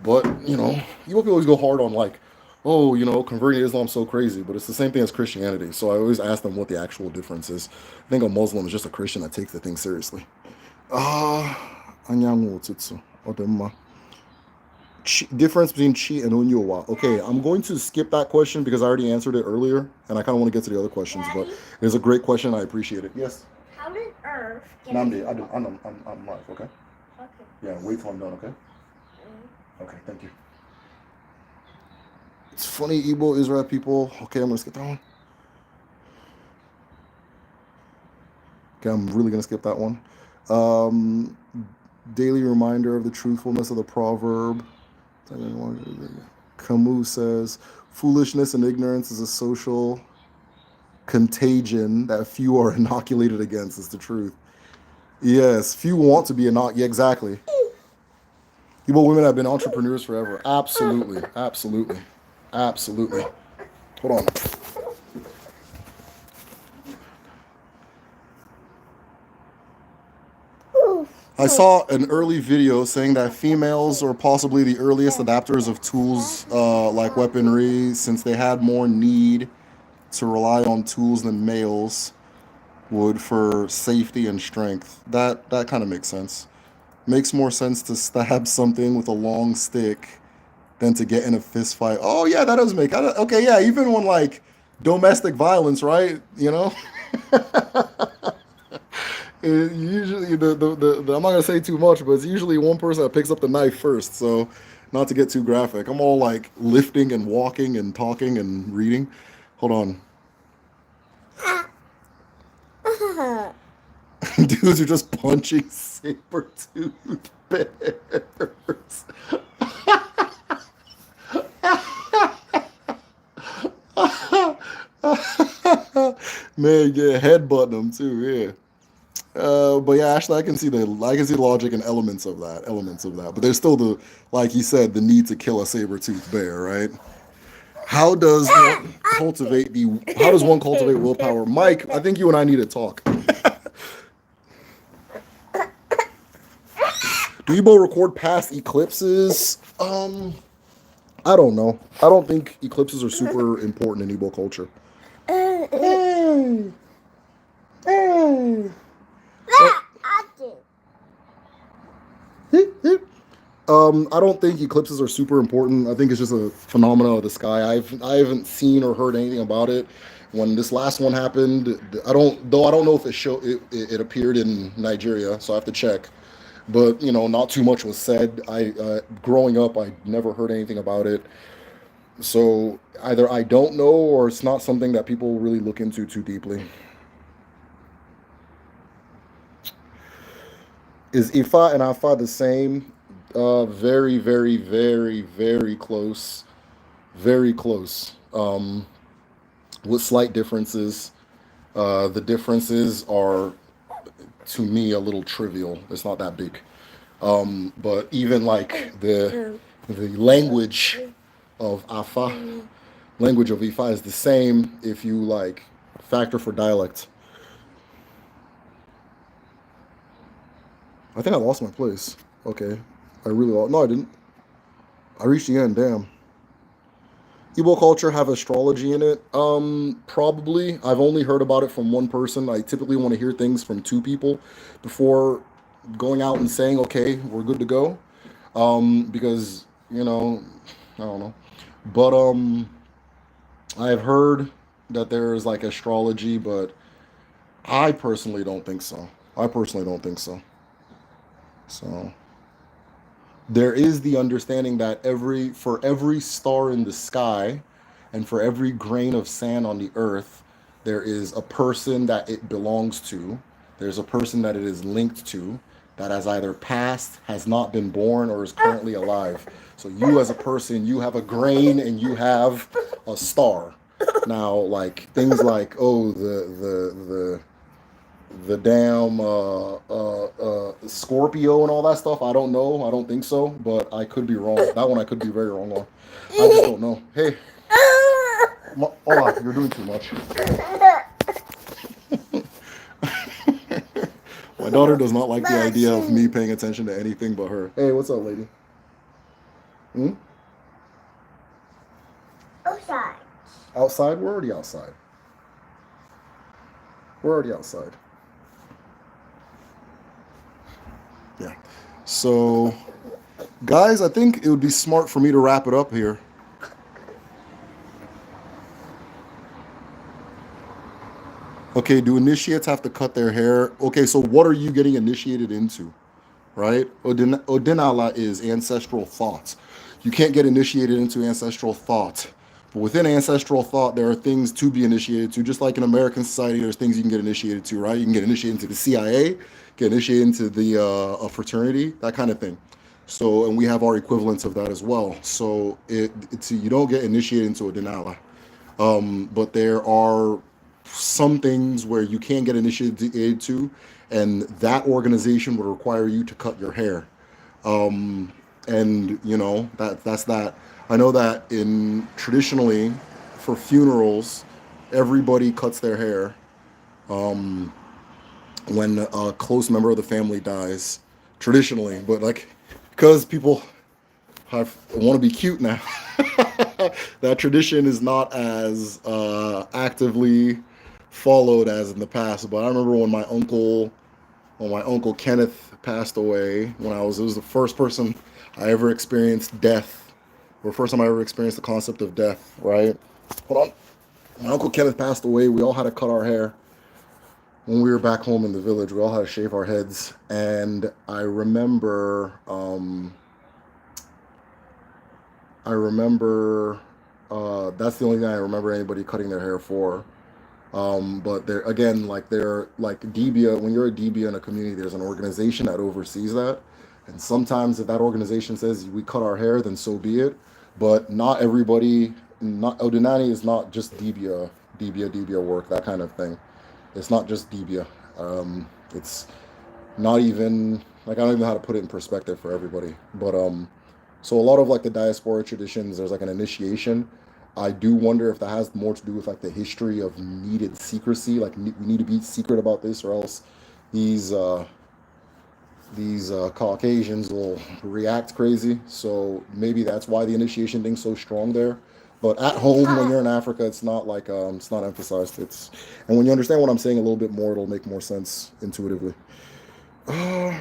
S1: but Igbo people always go hard on like, oh, converting to Islam so crazy, but it's the same thing as Christianity. So I always ask them what the actual difference is. I think a Muslim is just a Christian that takes the thing seriously. Anyanwụ ụtụtụ, ọ dị mma. Difference between chi and onyowa. Okay, I'm going to skip that question because I already answered it earlier, and I kind of want to get to the other questions. But it's a great question. I appreciate it. Yes.
S2: How did Earth get?
S1: Namdi, I'm live. Okay.
S2: Okay.
S1: Yeah. Wait till I'm done. Okay. Okay. Thank you. It's funny, Igbo Israel people. Okay, I'm gonna skip that one. Okay, I'm really gonna skip that one. Um, daily reminder of the truthfulness of the proverb. Camus says, foolishness and ignorance is a social contagion that few are inoculated against, is the truth. Yes, few want to be inoculated. Yeah, exactly. Igbo women have been entrepreneurs forever. Absolutely. Hold on. I saw an early video saying that females are possibly the earliest adapters of tools like weaponry since they had more need to rely on tools than males would for safety and strength. That kind of makes sense. Makes more sense to stab something with a long stick than to get in a fist fight. Oh yeah, that does make okay. Yeah, even when like domestic violence, right? You know, it usually I'm not gonna say too much, but it's usually one person that picks up the knife first. So, not to get too graphic, I'm all like lifting and walking and talking and reading. Hold on, dudes are just punching saber-toothed bears. Man, yeah, headbutting them too. Yeah. But yeah, actually, I can see the logic and elements of that. But there's still the, like you said, the need to kill a saber-toothed bear, right? How does one How does one cultivate willpower? Mike, I think you and I need to talk. Do Igbo record past eclipses? I don't know. I don't think eclipses are super important in Igbo culture. Hey, hey. I don't think eclipses are super important. I think it's just a phenomena of the sky. I haven't seen or heard anything about it. When this last one happened, I don't know if it appeared in Nigeria, so I have to check. But not too much was said. I growing up, I never heard anything about it. So either I don't know or it's not something that people really look into too deeply. Is Ifa and Afa the same? Very, very, very, very close. Very close. With slight differences. The differences are, to me, a little trivial. It's not that big. But even like the of Afa, language of Ifa is the same if you like factor for dialect. I think I lost my place. Okay. I really lost. No, I didn't. I reached the end. Damn. Igbo culture have astrology in it? Probably. I've only heard about it from one person. I typically want to hear things from two people before going out and saying, okay, we're good to go. Because, I don't know. But I've heard that there's like astrology, but I personally don't think so. I personally don't think so. So there is the understanding that for every star in the sky and for every grain of sand on the earth, there is a person that it belongs to. There's a person that it is linked to that has either passed, has not been born, or is currently alive. So you as a person, you have a grain and you have a star. Now, like things like the damn Scorpio and all that stuff. I don't know. I don't think so, but I could be wrong. That one I could be very wrong on. I just don't know. Hey, Ola, you're doing too much. My daughter does not like the idea of me paying attention to anything but her. Hey, what's up, lady? Hmm?
S2: Outside.
S1: Outside? We're already outside. We're already outside. Yeah. So, guys, I think it would be smart for me to wrap it up here. Okay, do initiates have to cut their hair? Okay, so what are you getting initiated into? Right? Odinala is ancestral thoughts. You can't get initiated into ancestral thought. But within ancestral thought, there are things to be initiated to. Just like in American society, there's things you can get initiated to, right? You can get initiated into the CIA, get initiated into the a fraternity, that kind of thing. So, and we have our equivalents of that as well. So, you don't get initiated into a Denala. But there are some things where you can get initiated to, and that organization would require you to cut your hair. And that's that. I know that in traditionally for funerals, everybody cuts their hair when a close member of the family dies. Traditionally, but like because people want to be cute now, that tradition is not as actively followed as in the past. But I remember when my uncle Kenneth passed away, it was the first person I ever experienced death or first time I ever experienced the concept of death, right? Hold on. My Uncle Kenneth passed away. We all had to cut our hair when we were back home in the village. We all had to shave our heads. And I remember that's the only thing I remember anybody cutting their hair for. But they're again like they're like Debia. When you're a Debia in a community, there's an organization that oversees that. And sometimes if that organization says we cut our hair, then so be it. But not everybody. Not Odinani is not just Debia work, that kind of thing. It's not just Debia. It's not even like I don't even know how to put it in perspective for everybody. But so a lot of like the diaspora traditions, there's like an initiation. I do wonder if that has more to do with like the history of needed secrecy. Like we need to be secret about this, or else these uh, these Caucasians will react crazy. So maybe that's why the initiation thing's so strong there. But at home, when you're in Africa, it's not like it's not emphasized. It's and when you understand what I'm saying a little bit more, it'll make more sense intuitively. Uh,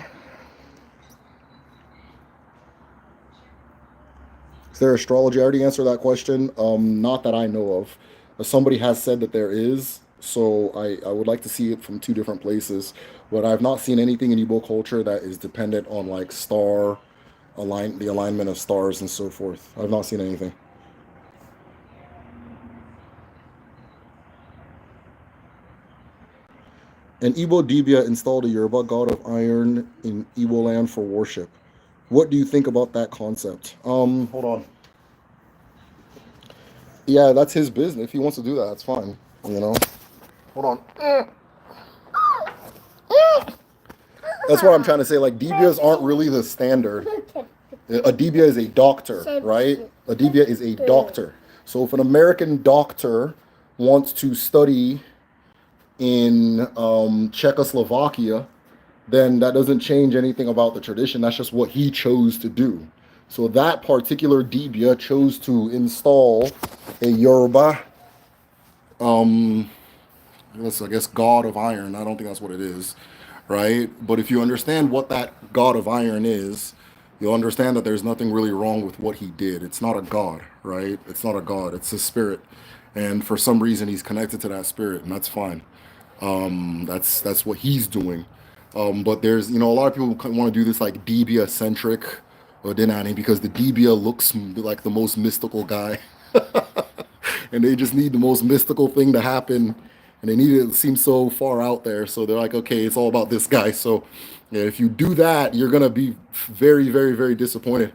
S1: is there astrology? I already answered that question. Not that I know of. Somebody has said that there is, so I would like to see it from two different places. But I've not seen anything in Igbo culture that is dependent on like the alignment of stars and so forth. I've not seen anything. An Igbo Dibia installed a Yoruba god of iron in Igbo land for worship. What do you think about that concept? Hold on. Yeah, that's his business. If he wants to do that, that's fine. You know. Hold on. That's what I'm trying to say. Like Dibias aren't really the standard. A Dibia is a doctor, right? A Dibia is a doctor. So if an American doctor wants to study in Czechoslovakia, then that doesn't change anything about the tradition. That's just what he chose to do. So that particular Dibia chose to install a Yoruba, I guess, god of iron. I don't think that's what it is, right? But if you understand what that god of iron is, you'll understand that there's nothing really wrong with what he did. It's not a god, right? It's not a god. It's a spirit, and for some reason he's connected to that spirit, and that's fine. That's what he's doing. But there's a lot of people want to do this like Debia centric Denani because the Debia looks like the most mystical guy, and they just need the most mystical thing to happen, and they need it to seem so far out there. So they're like, okay, it's all about this guy. So yeah, if you do that, you're gonna be very, very, very disappointed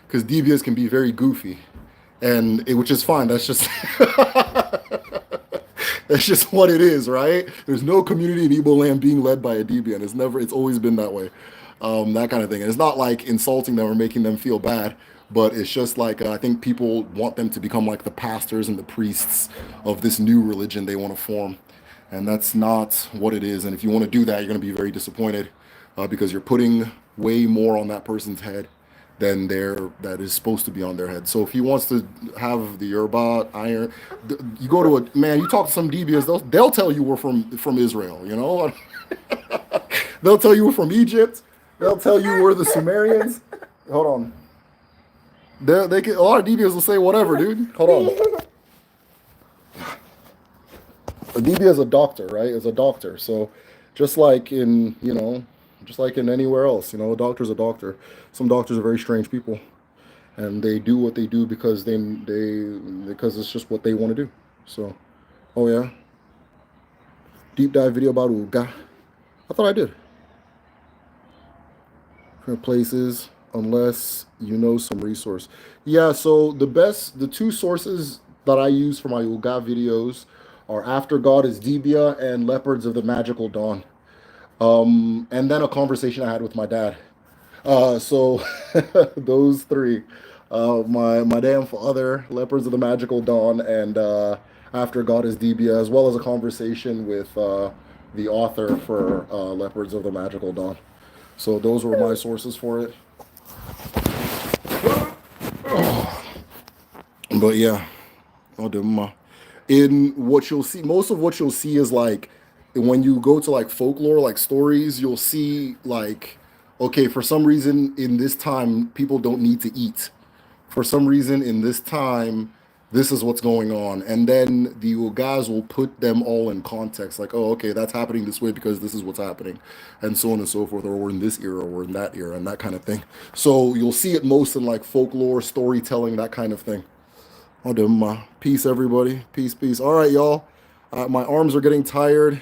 S1: because Debias can be very goofy, which is fine. That's just that's just what it is, right? There's no community in Igbo land being led by a Debian. It's always been that way. That kind of thing. And it's not like insulting them or making them feel bad, but it's just like I think people want them to become like the pastors and the priests of this new religion they want to form. And that's not what it is. And if you want to do that, you're going to be very disappointed because you're putting way more on that person's head than that is supposed to be on their head. So if he wants to have the Yoruba iron, you go to you talk to some Debias, they'll tell you we're from Israel, you know? They'll tell you we're from Egypt. They'll tell you we're the Sumerians. Hold on. A lot of Debias will say whatever, dude. Hold on. A Debia is a doctor, right? Is a doctor. So just like in anywhere else, a doctor's a doctor. Some doctors are very strange people, and they do what they do because because it's just what they want to do. So, oh yeah, deep dive video about Uga. I thought I did. Different places, unless you know some resource. Yeah. So the two sources that I use for my Uga videos are After God is Debia and Leopards of the Magical Dawn. And then a conversation I had with my dad. So those three, my damn father, Leopards of the Magical Dawn, and After God is Debia, as well as a conversation with the author for Leopards of the Magical Dawn. So those were my sources for it. But yeah, in what you'll see, most of what you'll see is like when you go to like folklore, like stories, you'll see like, okay, for some reason in this time, people don't need to eat, for some reason in this time, this is what's going on. And then the guys will put them all in context, like, oh, okay, that's happening this way because this is what's happening, and so on and so forth, or we're in this era, or we're in that era, and that kind of thing. So you'll see it most in like folklore, storytelling, that kind of thing. Oh, peace, everybody. Peace, peace. All right, y'all. My arms are getting tired.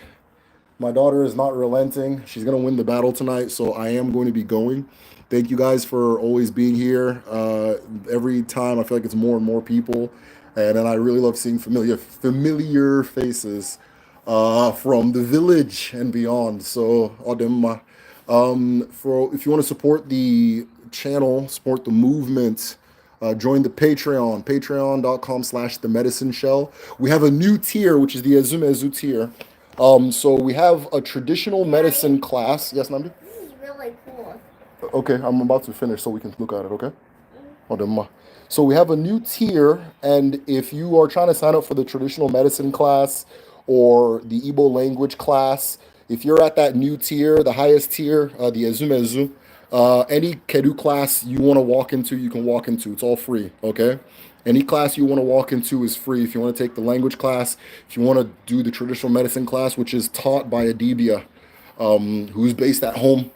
S1: My daughter is not relenting. She's going to win the battle tonight, so I am going to be going. Thank you guys for always being here. Every time I feel like it's more and more people, and then I really love seeing familiar faces from the village and beyond. So, for if you want to support the channel, support the movement, join the Patreon, patreon.com/the medicine shell. We have a new tier, which is the Ezumezu tier. So we have a traditional medicine class. Yes, Namdi?
S2: This is really cool.
S1: Okay, I'm about to finish so we can look at it, okay? So we have a new tier, and if you are trying to sign up for the traditional medicine class or the Igbo language class, if you're at that new tier, the highest tier, the Ezumezu, any Kedu class you want to walk into, you can walk into. It's all free, okay? Any class you want to walk into is free. If you want to take the language class, if you want to do the traditional medicine class, which is taught by a Dibia, who's based at home,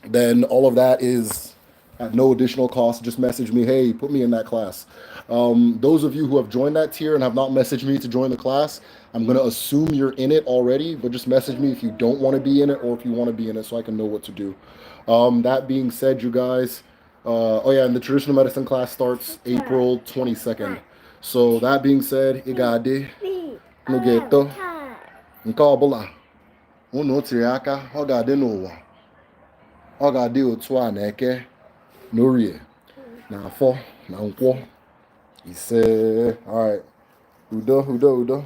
S1: then all of that is at no additional cost. Just message me, hey, put me in that class. Those of you who have joined that tier and have not messaged me to join the class, I'm going to assume you're in it already, but just message me if you don't want to be in it or if you want to be in it so I can know what to do. That being said, you guys, oh yeah, and the traditional medicine class starts April 22nd. So that being said, igade, nugeto, nke ọbụla, unu tiri aka, ọ ga-adị n'ụwa. Ọ ga-adị otu a na eke, n'orie, na afọ, na nkwọ, ise. All right. Udo, udo, udo.